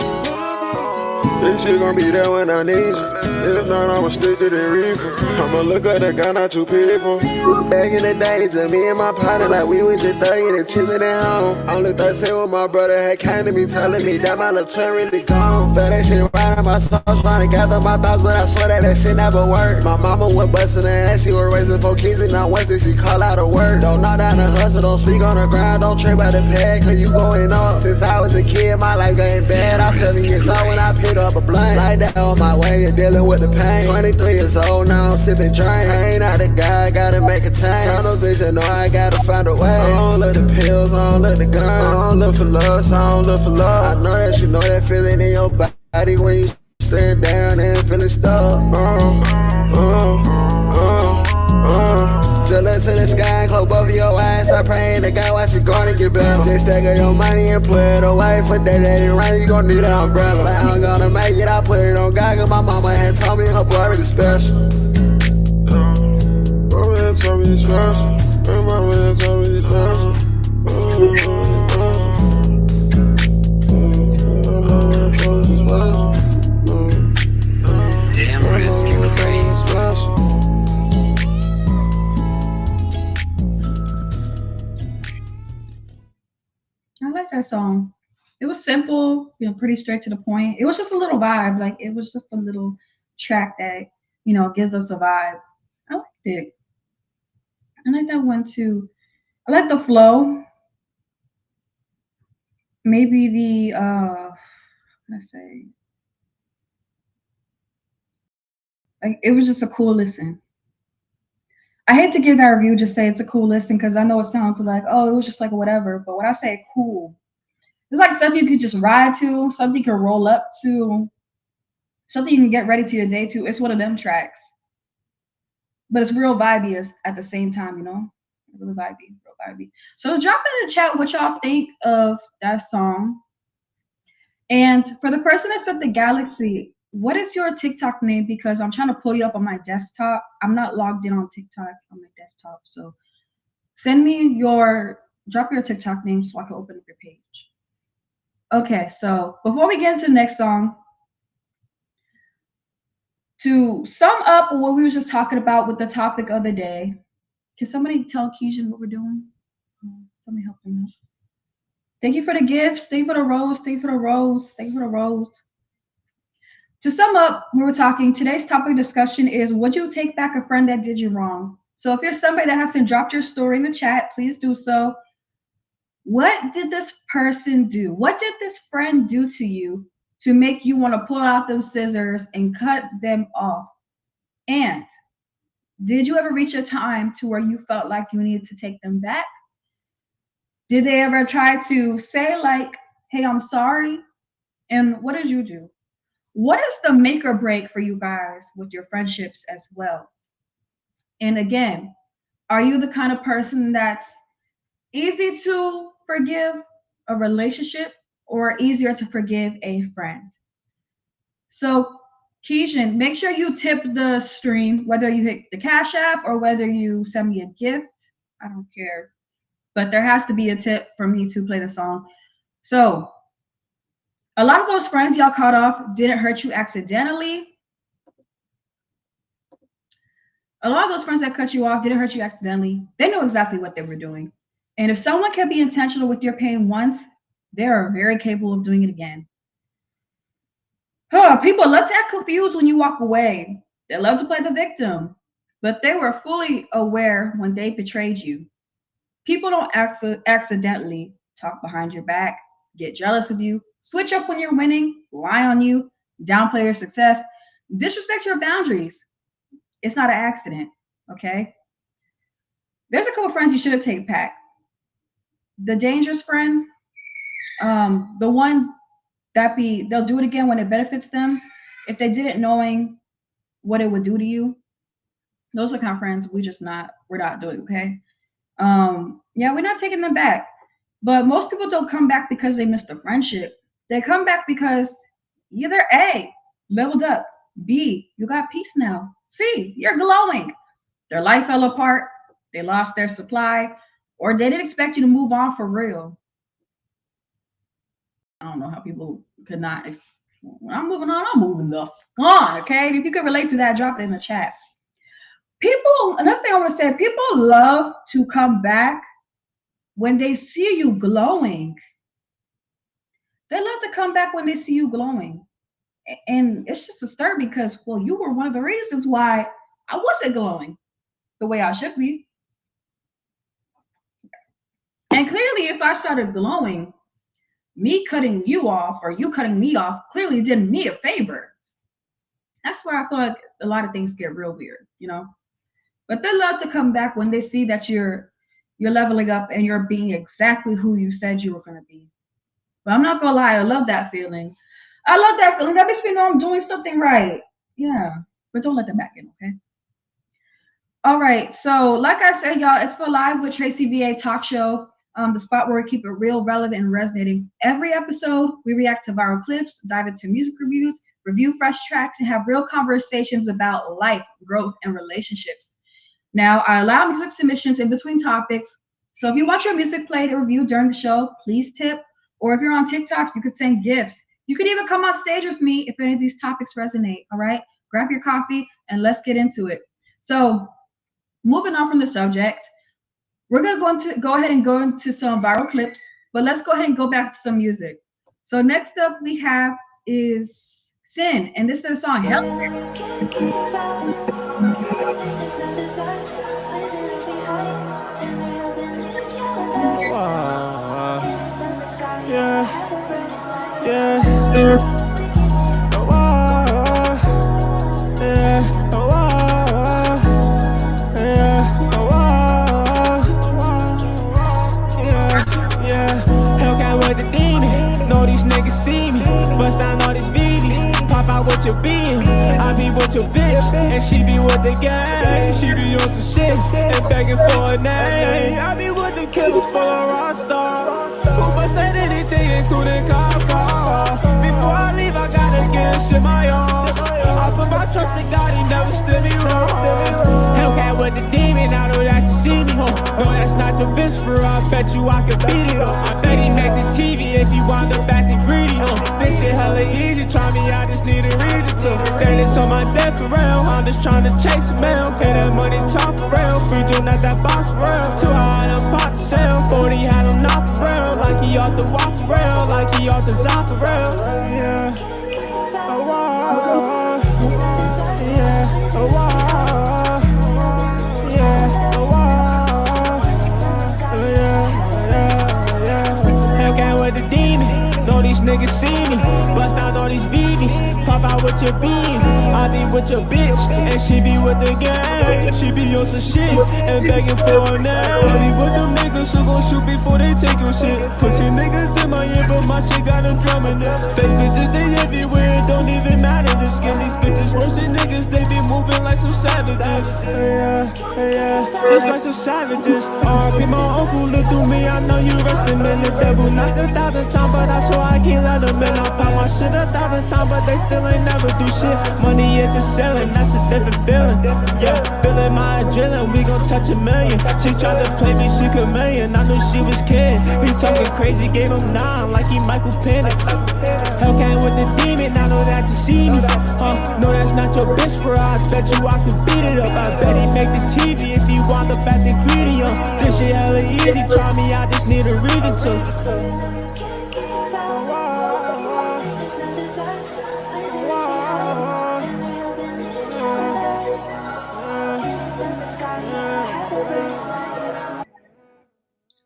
This shit gon' be there when I need you. If not, I'ma stick to the reefer. I'ma look like the guy, not two people. Back in the days, me and my partner, like we was just thugging and chillin' at home. Only 13 when my brother had came to me, telling me that my little twin really gone. Felt that shit right in my soul, trying to gather my thoughts, but I swear that shit never worked. My mama was bustin' her ass, she was raising 4 kids, and now Wednesday she call out a word. Don't knock down the hustle, don't speak on the grind, don't trip by the pad, cause you going up. Since I was a kid, my life getting bad. I'm 7 years old when I picked up a blunt. Like that on my way, you're dealing with the pain. 23 years old, now I'm sipping drain. I ain't not a guy, I gotta make a change. Tunnel vision, no, I gotta find a way. I don't look the pills, I don't look the gun. I don't look for love, so I don't look for love. I know that you know that feeling in your body when you stand down and feeling stuck. Just look to the sky and close both of your eyes. I praying to God, watch you gonna get better. Just take out your money and put it away. For days that it rain, you gon' need an umbrella. Like I'm gonna make it, I put it on God, cause my mama had told me her boy really special. Mama had told me he's special. My mama had told me he's special. Damn risky phrase. I like that song. It was simple, pretty straight to the point. It was just a little vibe. Like it was just a little track that, gives us a vibe. I liked it. I like that one too. I like the flow. Maybe the let's say like it was just a cool listen. I hate to give that review, just say it's a cool listen because I know it sounds like, oh, it was just like whatever. But when I say cool, it's like something you could just ride to, something you can roll up to, something you can get ready to your day to. It's one of them tracks. But it's real vibey at the same time, Really vibey, real vibey. So drop in the chat what y'all think of that song. And for the person that said the Galaxy, what is your TikTok name? Because I'm trying to pull you up on my desktop. I'm not logged in on TikTok on my desktop. So drop your TikTok name so I can open up your page. Okay, so before we get into the next song, to sum up what we were just talking about with the topic of the day, can somebody tell Keishan what we're doing? Somebody help me out. Thank you for the gifts. Thank you for the rose. Thank you for the rose. Thank you for the rose. To sum up, we were talking, today's topic of discussion is, would you take back a friend that did you wrong? So if you're somebody that hasn't dropped your story in the chat, please do so. What did this person do? What did this friend do to you to make you want to pull out them scissors and cut them off? And did you ever reach a time to where you felt like you needed to take them back? Did they ever try to say like, hey, I'm sorry? And what did you do? What is the make or break for you guys with your friendships as well? And again, are you the kind of person that's easy to forgive a relationship or easier to forgive a friend? So, Keishan, make sure you tip the stream, whether you hit the Cash App or whether you send me a gift. I don't care. But there has to be a tip for me to play the song. So, a lot of those friends y'all cut off didn't hurt you accidentally. A lot of those friends that cut you off didn't hurt you accidentally. They know exactly what they were doing. And if someone can be intentional with your pain once, they are very capable of doing it again. People love to act confused when you walk away. They love to play the victim, but they were fully aware when they betrayed you. People don't accidentally talk behind your back, get jealous of you, switch up when you're winning, lie on you, downplay your success, disrespect your boundaries. It's not an accident, okay? There's a couple friends you should have taken back. The dangerous friend, the one they'll do it again when it benefits them. If they did it knowing what it would do to you, those are the kind of friends we're not doing, okay? Yeah, we're not taking them back. But most people don't come back because they missed a friendship. They come back because either A, leveled up, B, you got peace now, C, you're glowing. Their life fell apart, they lost their supply, or they didn't expect you to move on for real. I don't know how people could not. When I'm moving on, I'm moving the on, okay? If you could relate to that, drop it in the chat. People, another thing I want to say, people love to come back when they see you glowing. They love to come back when they see you glowing. And it's just a stir because, well, you were one of the reasons why I wasn't glowing the way I should be. And clearly, if I started glowing, me cutting you off or you cutting me off clearly did me a favor. That's where I feel like a lot of things get real weird, you know? But they love to come back when they see that you're leveling up and you're being exactly who you said you were gonna be. But I'm not gonna lie, I love that feeling. I love that feeling. That makes me know I'm doing something right. Yeah. But don't let them back in, okay? All right. So, like I said, y'all, it's the Live with Tracy VA talk show, the spot where we keep it real, relevant, and resonating. Every episode, we react to viral clips, dive into music reviews, review fresh tracks, and have real conversations about life, growth, and relationships. Now, I allow music submissions in between topics. So if you want your music played or reviewed during the show, please tip. Or if you're on TikTok, you could send gifts. You could even come on stage with me if any of these topics resonate. All right. Grab your coffee and let's get into it. So, moving on from the subject, we're going to go ahead and go into some viral clips, but let's go ahead and go back to some music. So, next up we have is Sin, and this is the song Hell. See me, bust down all these VDs, pop out with your being. I be with your bitch, and she be with the gang. She be on some shit, and begging for a name. I be with the killers full of rock stars, who bust at anything, including cop. Before I leave, I gotta get this shit my own. I put my trust in God, he never steer me wrong. Hellcat with the demon, I know that you see me home. No, that's not your bitch for I bet you I can beat it up. I bet he make the TV if he wound up acting greedy. This shit hella easy, try me, I just need a reason to. Then it's on my death for real, I'm just trying to chase a mail. Pay that money talk for real, free doing at that box for real. Too high, I'm pop the sale, 40 had him not for real. Like he off the walk for real, like he off the top for real. Yeah, oh wow, yeah, oh wow, yeah, oh wow, yeah. Hellcat with the demon. Know these niggas see me, bust out all these VVs, pop out with your beam. I be with your bitch, and she be with the gang. She be on some shit, and begging for a name. I be with them niggas who gon' shoot before they take your shit. Pussy niggas in my ear, but my shit got them drumming it. Fake bitches, they everywhere, it don't even matter the skin. These bitches worse than niggas, they be moving like some savages. Yeah, just like some savages. R.I.P. my uncle, look through me, I know you resting in the devil. Knocked 1,000 times, but I swear I can't let them in. I pop my shit 1,000 times, but they still ain't never do shit. Money at the ceiling, that's a different feeling. Yeah, feeling my adrenaline, we gon' touch a million. She tried to play me, she chameleon, I knew she was kidding. He talking crazy, gave him 9 like he Michael Penix. Hellcat with the demon, I know that you see me. No, that's not your bitch for I bet you I can beat it up. I bet he make the TV if he wound up at the greedy. This shit hella easy, try me, I just need a reason to.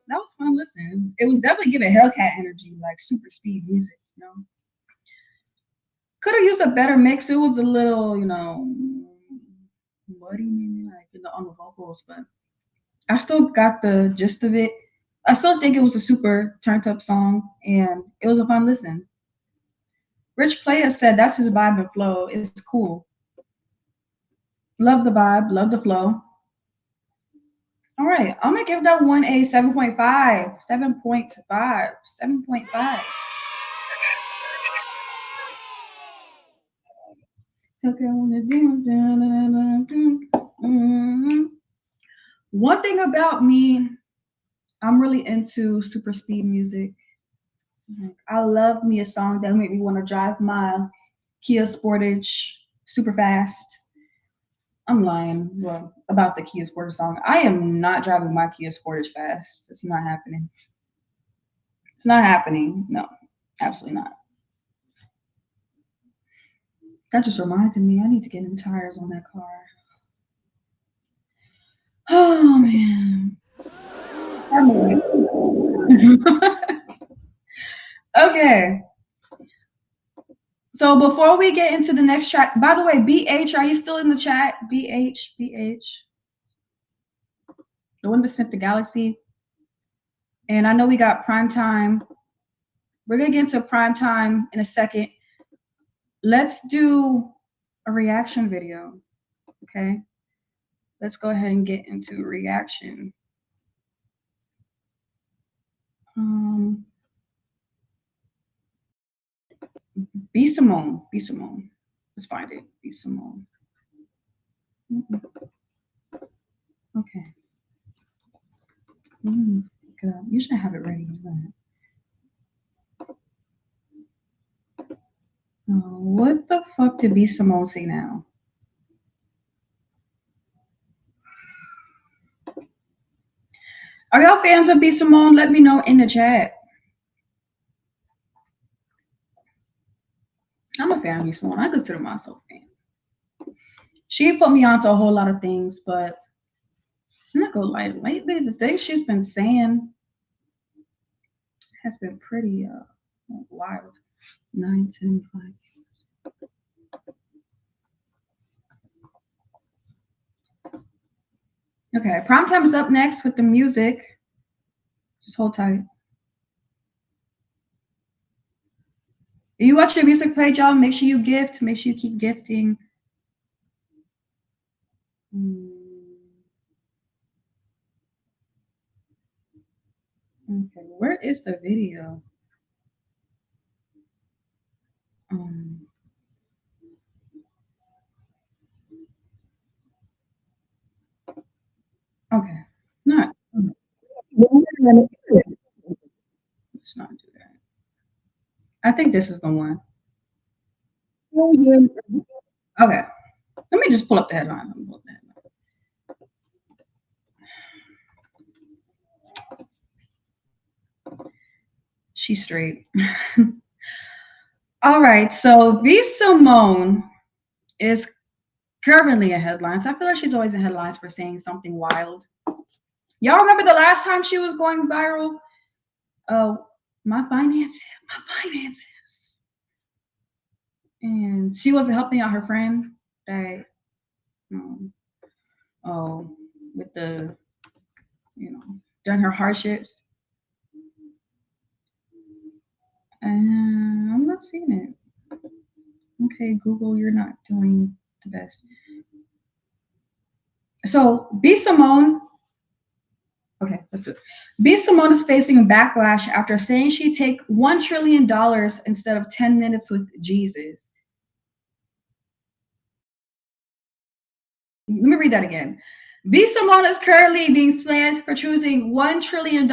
That was fun listening. It was definitely giving Hellcat energy, like super speed music, you know. Could have used a better mix. It was a little, you know, muddy maybe like on the vocals, but I still got the gist of it. I still think it was a super turned up song and it was a fun listen. Rich Player said that's his vibe and flow. It's cool. Love the vibe, love the flow. All right, I'm gonna give that one a 7.5. 7.5. 7.5. One thing about me, I'm really into super speed music. I love me a song that make me want to drive my Kia Sportage super fast. I'm lying. Well, about the Kia Sportage song. I am not driving my Kia Sportage fast. It's not happening. It's not happening. No, absolutely not. That just reminded me, I need to get new tires on that car. Oh man. Okay. So before we get into the next track, by the way, BH, are you still in the chat? BH. The one that sent the Galaxy. And I know we got prime time. We're gonna get into prime time in a second. Let's do a reaction video. Okay. Let's go ahead and get into reaction. B Simone. Let's find it. B Simone. Okay. You should have it ready. What the fuck did B Simone say now? Are y'all fans of B Simone? Let me know in the chat. I'm a fan of B Simone. I consider myself a fan. She put me onto a whole lot of things, but I'm not gonna lie. Lately, the things she's been saying has been pretty wild. 9, 10, 5. Okay, prime time is up next with the music. Just hold tight. If you watch your music play, y'all, make sure you gift. Make sure you keep gifting. Okay, where is the video? Okay, not. Let's not do that. I think this is the one. Okay, let me just pull up the headline. She's straight. All right, so B Simone is currently in headlines. I feel like she's always in headlines for saying something wild. Y'all remember the last time she was going viral? Oh, my finances. And she wasn't helping out her friend that, with the, during her hardships. And I'm not seeing it. Okay, Google, you're not doing the best. So B Simone. Okay, let's do it. B Simone is facing backlash after saying she'd take $1 trillion instead of 10 minutes with Jesus. Let me read that again. B Simone is currently being slammed for choosing $1 trillion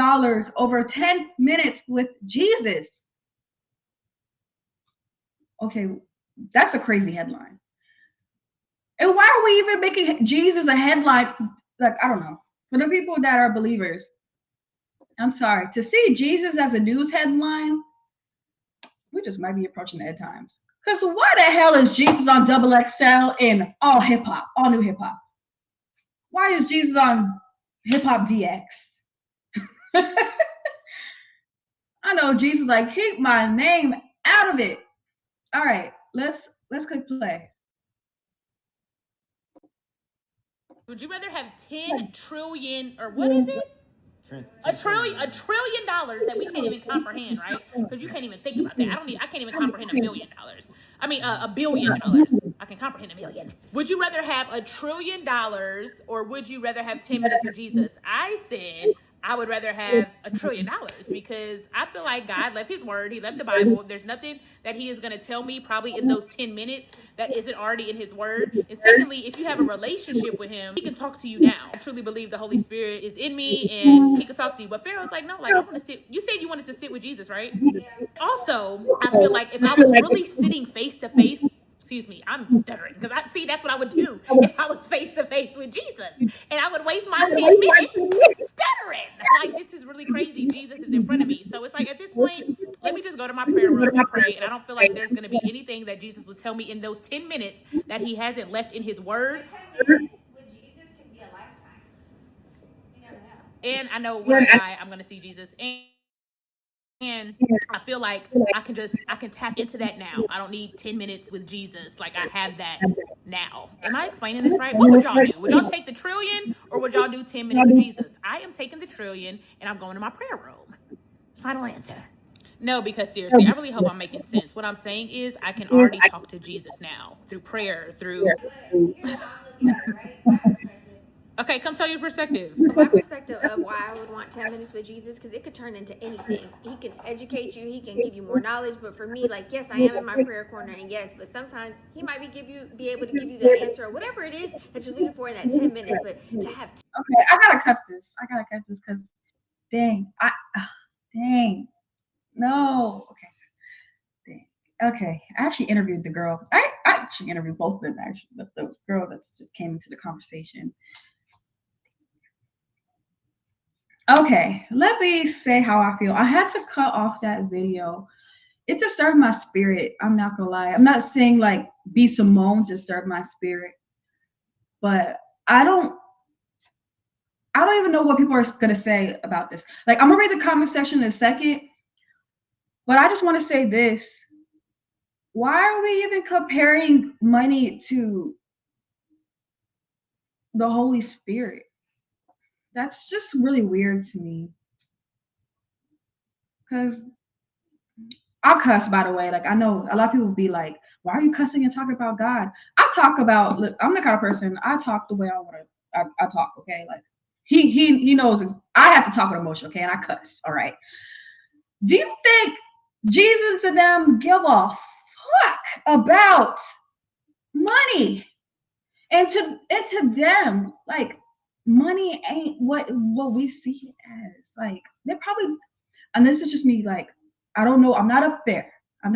over 10 minutes with Jesus. Okay, that's a crazy headline. And why are we even making Jesus a headline? Like, I don't know. For the people that are believers, I'm sorry. To see Jesus as a news headline, we just might be approaching the end times. Because why the hell is Jesus on Double XL in all hip hop, all new hip hop? Why is Jesus on Hip Hop DX? I know Jesus like, keep my name out of it. All right, let's click play. Would you rather have 10 trillion or what is it? $1 trillion that we can't even comprehend, right? Because you can't even think about that. I can't even comprehend $1 million. I mean, $1 billion. I can comprehend a million. Would you rather have $1 trillion or would you rather have 10 minutes with Jesus? I said I would rather have $1 trillion because I feel like God left his word. He left the Bible. There's nothing that he is going to tell me probably in those 10 minutes that isn't already in his word. And secondly, if you have a relationship with him, he can talk to you now. I truly believe the Holy Spirit is in me and he can talk to you. But Pharaoh's like, no, like I want to sit. You said you wanted to sit with Jesus, right? Yeah. Also, I feel like if I was really sitting face to face, excuse me, I'm stuttering because I see that's what I would do if I was face to face with Jesus, and I would waste my 10 minutes stuttering. Like, this is really crazy. Jesus is in front of me, so it's like at this point, let me just go to my prayer room and pray. And I don't feel like there's going to be anything that Jesus would tell me in those 10 minutes that he hasn't left in his word. 10 minutes with Jesus can be a lifetime. You never know. And I know when I die, I'm going to see Jesus. And I feel like I can tap into that now. I don't need 10 minutes with Jesus. Like, I have that now. Am I explaining this right? What would y'all do? Would y'all take the trillion or would y'all do 10 minutes with Jesus? I am taking the trillion and I'm going to my prayer room. Final answer. No, because seriously, I really hope I'm making sense. What I'm saying is I can already talk to Jesus now through prayer, through... Here's how I'm looking at it, right? My perspective. Okay, come tell your perspective. My perspective of why I would want 10 minutes with Jesus, because it could turn into anything. He can educate you, he can give you more knowledge, but for me, like, yes, I am in my prayer corner, and yes, but sometimes he might be able to give you the answer or whatever it is that you're looking for in that 10 minutes, but to have... Okay, I gotta cut this because dang, no, okay, dang, okay. I actually interviewed the girl. I actually interviewed both of them actually, but the girl that's just came into the conversation. Okay, let me say how I feel. I had to cut off that video. It disturbed my spirit. I'm not gonna lie. I'm not saying like B. Simone disturbed my spirit, but I don't even know what people are gonna say about this. Like, I'm gonna read the comment section in a second, but I just want to say this. Why are we even comparing money to the Holy Spirit? That's just really weird to me. Because I'll cuss, by the way. Like, I know a lot of people be like, why are you cussing and talking about God? I talk about, look, I'm the kind of person, I talk the way I want to, I talk, okay? Like, he knows I have to talk with emotion, okay? And I cuss, all right? Do you think Jesus and them give a fuck about money? And to them, like, money ain't what we see it as. Like, they're probably, and this is just me, like, I don't know, I'm not up there. I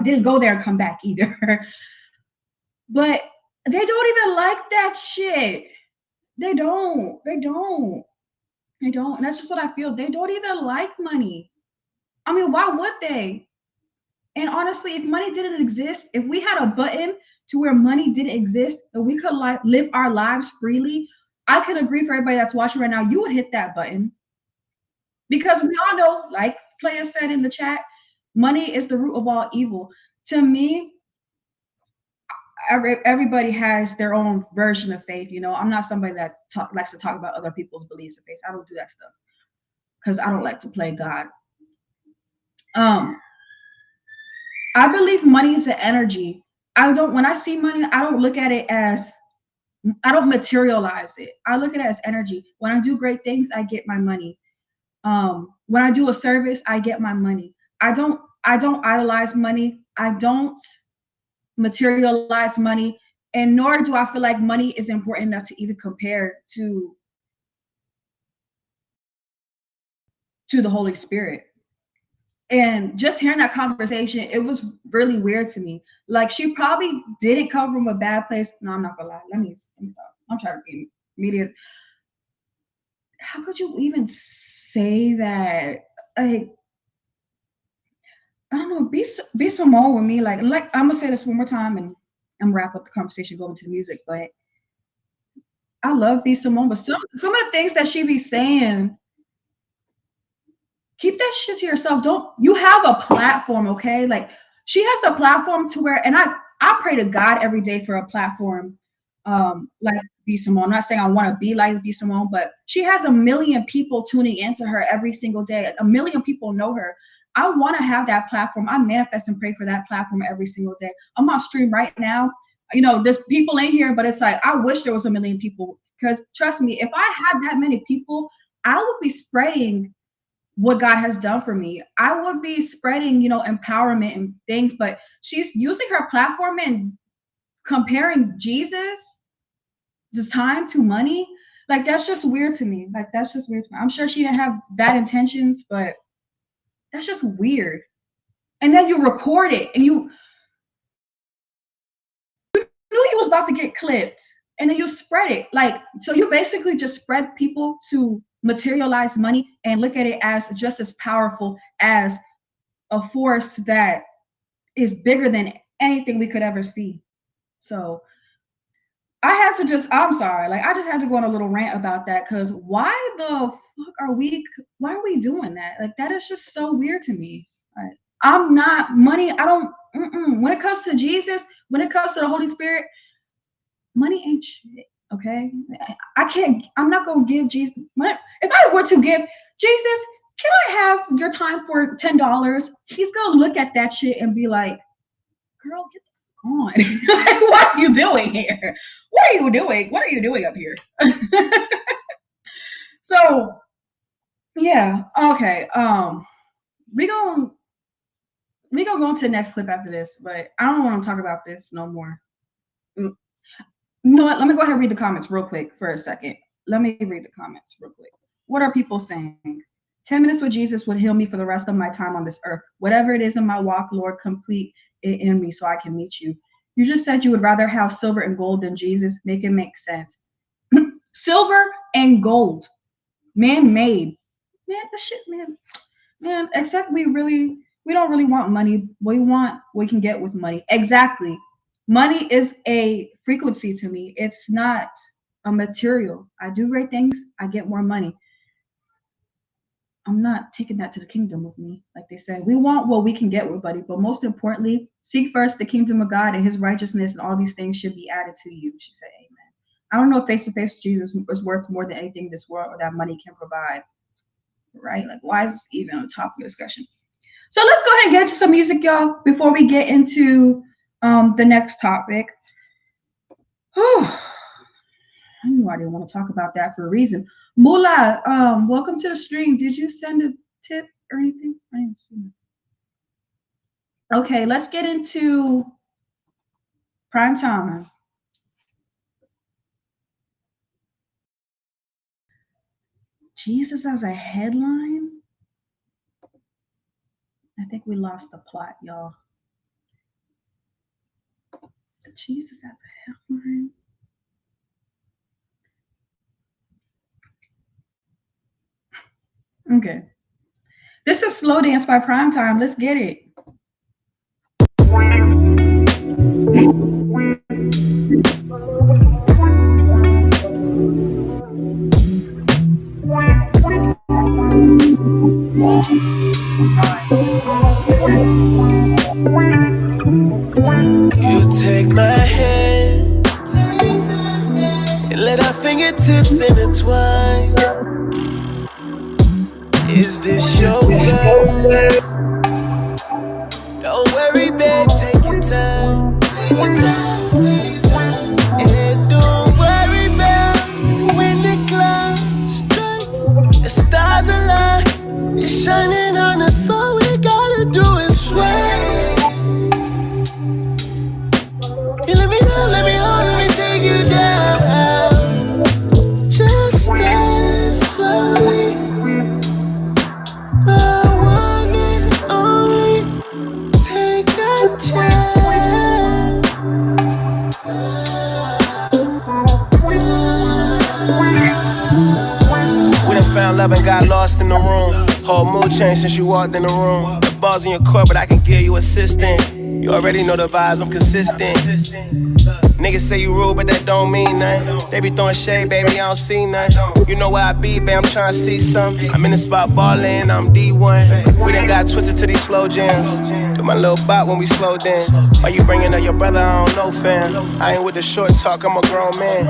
didn't go there and come back either. But they don't even like that shit. They don't. And that's just what I feel. They don't even like money. I mean, why would they? And honestly, if money didn't exist, if we had a button to where money didn't exist and we could live our lives freely, I can agree for everybody that's watching right now, you would hit that button. Because we all know, like Playa said in the chat, money is the root of all evil. To me, everybody has their own version of faith. You know, I'm not somebody that likes to talk about other people's beliefs and faith. I don't do that stuff because I don't like to play God. I believe money is an energy. When I see money, I don't look at it as, I don't materialize it. I look at it as energy. When I do great things, I get my money. When I do a service, I get my money. I don't idolize money. I don't materialize money, and nor do I feel like money is important enough to even compare to the Holy Spirit. And just hearing that conversation, it was really weird to me. Like, she probably didn't come from a bad place. No, I'm not gonna lie. Let me stop. I'm trying to be immediate. How could you even say that? Like, I don't know. Be Simone with me. Like I'm gonna say this one more time, and I'm gonna wrap up the conversation, go into the music. But I love B. Simone, but some of the things that she be saying, keep that shit to yourself. You have a platform, okay? Like, she has the platform to where, and I pray to God every day for a platform like B. Simone. I'm not saying I want to be like B. Simone, but she has 1 million people tuning into her every single day. 1 million people know her. I want to have that platform. I manifest and pray for that platform every single day. I'm on stream right now. There's people in here, but it's like, I wish there was 1 million people, because trust me, if I had that many people, I would be spreading what God has done for me. I would be spreading, empowerment and things, but she's using her platform and comparing Jesus' time to money. Like, that's just weird to me. I'm sure she didn't have bad intentions, but that's just weird. And then you record it and you knew you was about to get clipped, and then you spread it. Like, so you basically just spread people to materialize money and look at it as just as powerful as a force that is bigger than anything we could ever see. So I'm sorry, like, I just had to go on a little rant about that, because why are we doing that? Like, that is just so weird to me. I'm not money. I don't, when it comes to Jesus, when it comes to the Holy Spirit, money ain't shit, okay? I'm not going to give Jesus, if I were to give Jesus, can I have your time for $10? He's going to look at that shit and be like, girl, get the on. What are you doing here? What are you doing? What are you doing up here? So, yeah, okay. We gonna go into the next clip after this, but I don't want to talk about this no more. You know what? Let me go ahead and read the comments real quick for a second. Let me read the comments real quick. What are people saying? 10 minutes with Jesus would heal me for the rest of my time on this earth. Whatever it is in my walk, Lord, complete it in me so I can meet you. You just said you would rather have silver and gold than Jesus. Make it make sense. Silver and gold. Man-made. Man, the shit, man, except we don't really want money. We want what we can get with money. Exactly. Money is a frequency to me. It's not a material. I do great things, I get more money. I'm not taking that to the kingdom with me. Like they said, we want what we can get with money, but most importantly, seek first the kingdom of God and his righteousness, and all these things should be added to you. She said, amen. I don't know if face-to-face Jesus is worth more than anything this world or that money can provide. Right? Like, why is this even a topic of discussion? So let's go ahead and get into some music, y'all, before we get into the next topic. I knew I didn't want to talk about that for a reason. Mula, welcome to the stream. Did you send a tip or anything? I didn't see it. Okay, let's get into prime time. Jesus as a headline? I think we lost the plot, y'all. Jesus as a headline? Okay. This is Slow Dance by Primetime. Let's get it. You take my hand and let our fingertips intertwine. Is this your verse? Don't worry, babe, take your time. And don't worry about when the clouds strikes. The stars align, it's shining on us. All we gotta do is sway. You let me know, let me hold, let me take you down. Just stay slowly. Found love and got lost in the room. Whole mood changed since you walked in the room. The ball's in your court, but I can give you assistance. You already know the vibes, I'm consistent. Niggas say you rude, but that don't mean nothing. They be throwing shade, baby, I don't see nothing. You know where I be, babe, I'm trying to see something. I'm in the spot ballin', I'm D1. We done got twisted to these slow jams. Do my little bop when we slow dance. Why you bringing up your brother? I don't know, fam. I ain't with the short talk, I'm a grown man.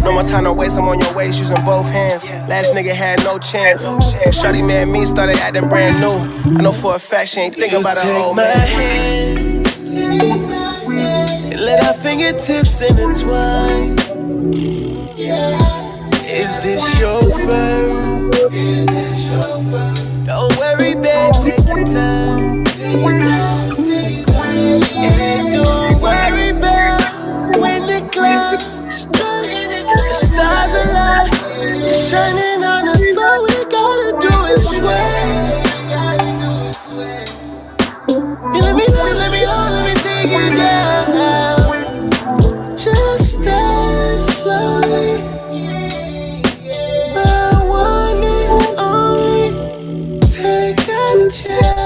No more time to waste, I'm on your waist using both hands. Last nigga had no chance. Shawty mad me, started acting brand new. I know for a fact she ain't thinking about her old man. And let our fingertips intertwine. Is this your first? Don't worry, babe, take your time. And don't worry about when the cloud strikes. The stars align, it's shining on us. All we gotta do is sway. Let me let me take you down. Just as slowly. I want it only. Take a chance.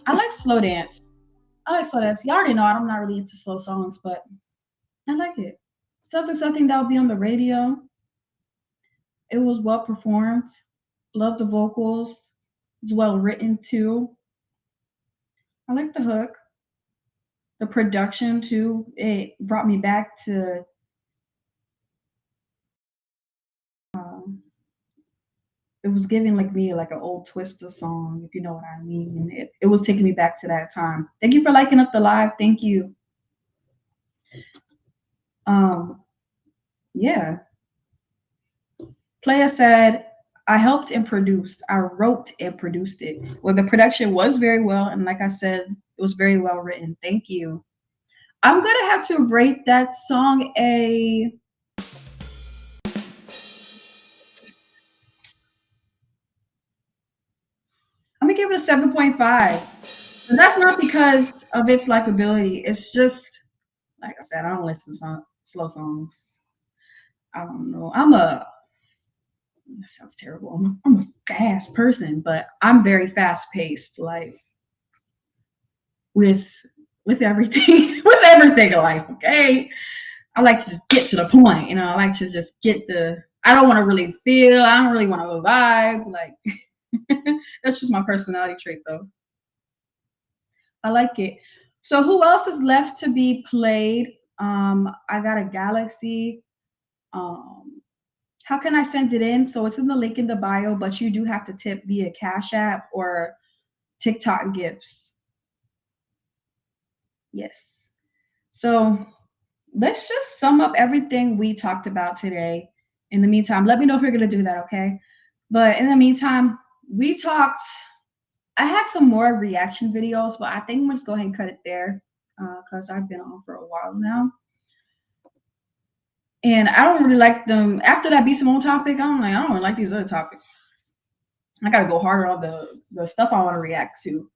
I like slow dance. Y'all already know I'm not really into slow songs, but I like it. Sounds like something that would be on the radio. It was well performed. Love the vocals. It's well written too. I like the hook. The production too. It brought me back to it was giving like me like an old Twister song, if you know what I mean. It was taking me back to that time. Thank you for liking up the live. Thank you. Yeah. Playa said, I helped and produced. I wrote and produced it. Well, the production was very well, and like I said, it was very well written. Thank you. I'm gonna have to rate that song a. I'm gonna give it a 7.5. And that's not because of its likability. It's just like I said, I don't listen to slow songs. I don't know. That sounds terrible. I'm a fast person, but I'm very fast paced. Like with everything with everything in life, okay? I like to just get to the point, you know. I like to just get I don't want to really feel, I don't really want to vibe. Like that's just my personality trait though. I like it. So who else is left to be played? I got a Galaxy. How can I send it in? So it's in the link in the bio, but you do have to tip via Cash App or TikTok gifts. Yes. So let's just sum up everything we talked about today. In the meantime, let me know if you're going to do that, okay? But in the meantime, I had some more reaction videos, but I think I'm going to go ahead and cut it there because I've been on for a while now. And I don't really like them. After that Be Simone topic, I don't really like these other topics. I got to go harder on the stuff I want to react to.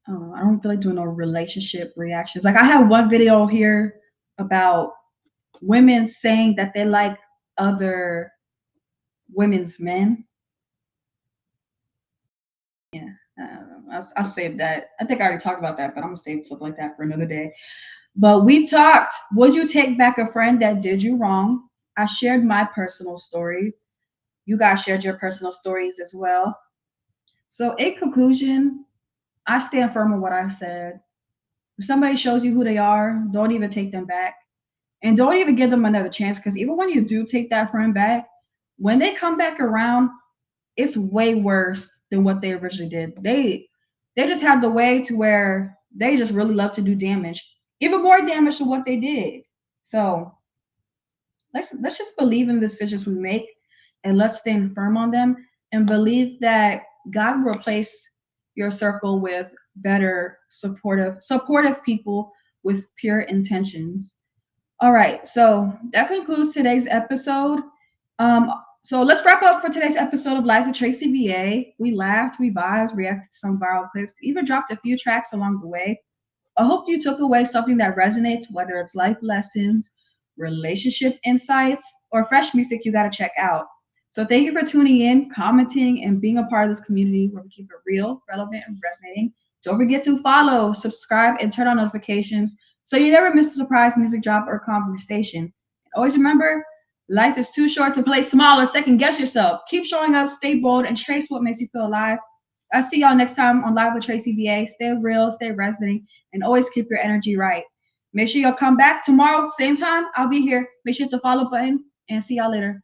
I don't feel like doing no relationship reactions. Like I have one video here about women saying that they like other women's men. Yeah, I'll save that. I think I already talked about that, but I'm gonna save stuff like that for another day. But we talked, would you take back a friend that did you wrong? I shared my personal story. You guys shared your personal stories as well. So in conclusion, I stand firm on what I said. If somebody shows you who they are, don't even take them back. And don't even give them another chance, because even when you do take that friend back, when they come back around, it's way worse than what they originally did. They just have the way to where they just really love to do damage, even more damage to what they did. So let's just believe in the decisions we make, and let's stand firm on them, and believe that God will replace your circle with better, supportive people with pure intentions. All right, so that concludes today's episode. So let's wrap up for today's episode of Life with Tracyva. We laughed, we vibed, reacted to some viral clips, even dropped a few tracks along the way. I hope you took away something that resonates, whether it's life lessons, relationship insights, or fresh music you got to check out. So thank you for tuning in, commenting, and being a part of this community where we keep it real, relevant, and resonating. Don't forget to follow, subscribe, and turn on notifications so you never miss a surprise music drop or conversation. Always remember, life is too short to play small or second guess yourself. Keep showing up, stay bold, and trace what makes you feel alive. I'll see y'all next time on Live with Tracyva. Stay real, stay resonating, and always keep your energy right. Make sure you'll come back tomorrow, same time. I'll be here. Make sure to hit the follow button and see y'all later.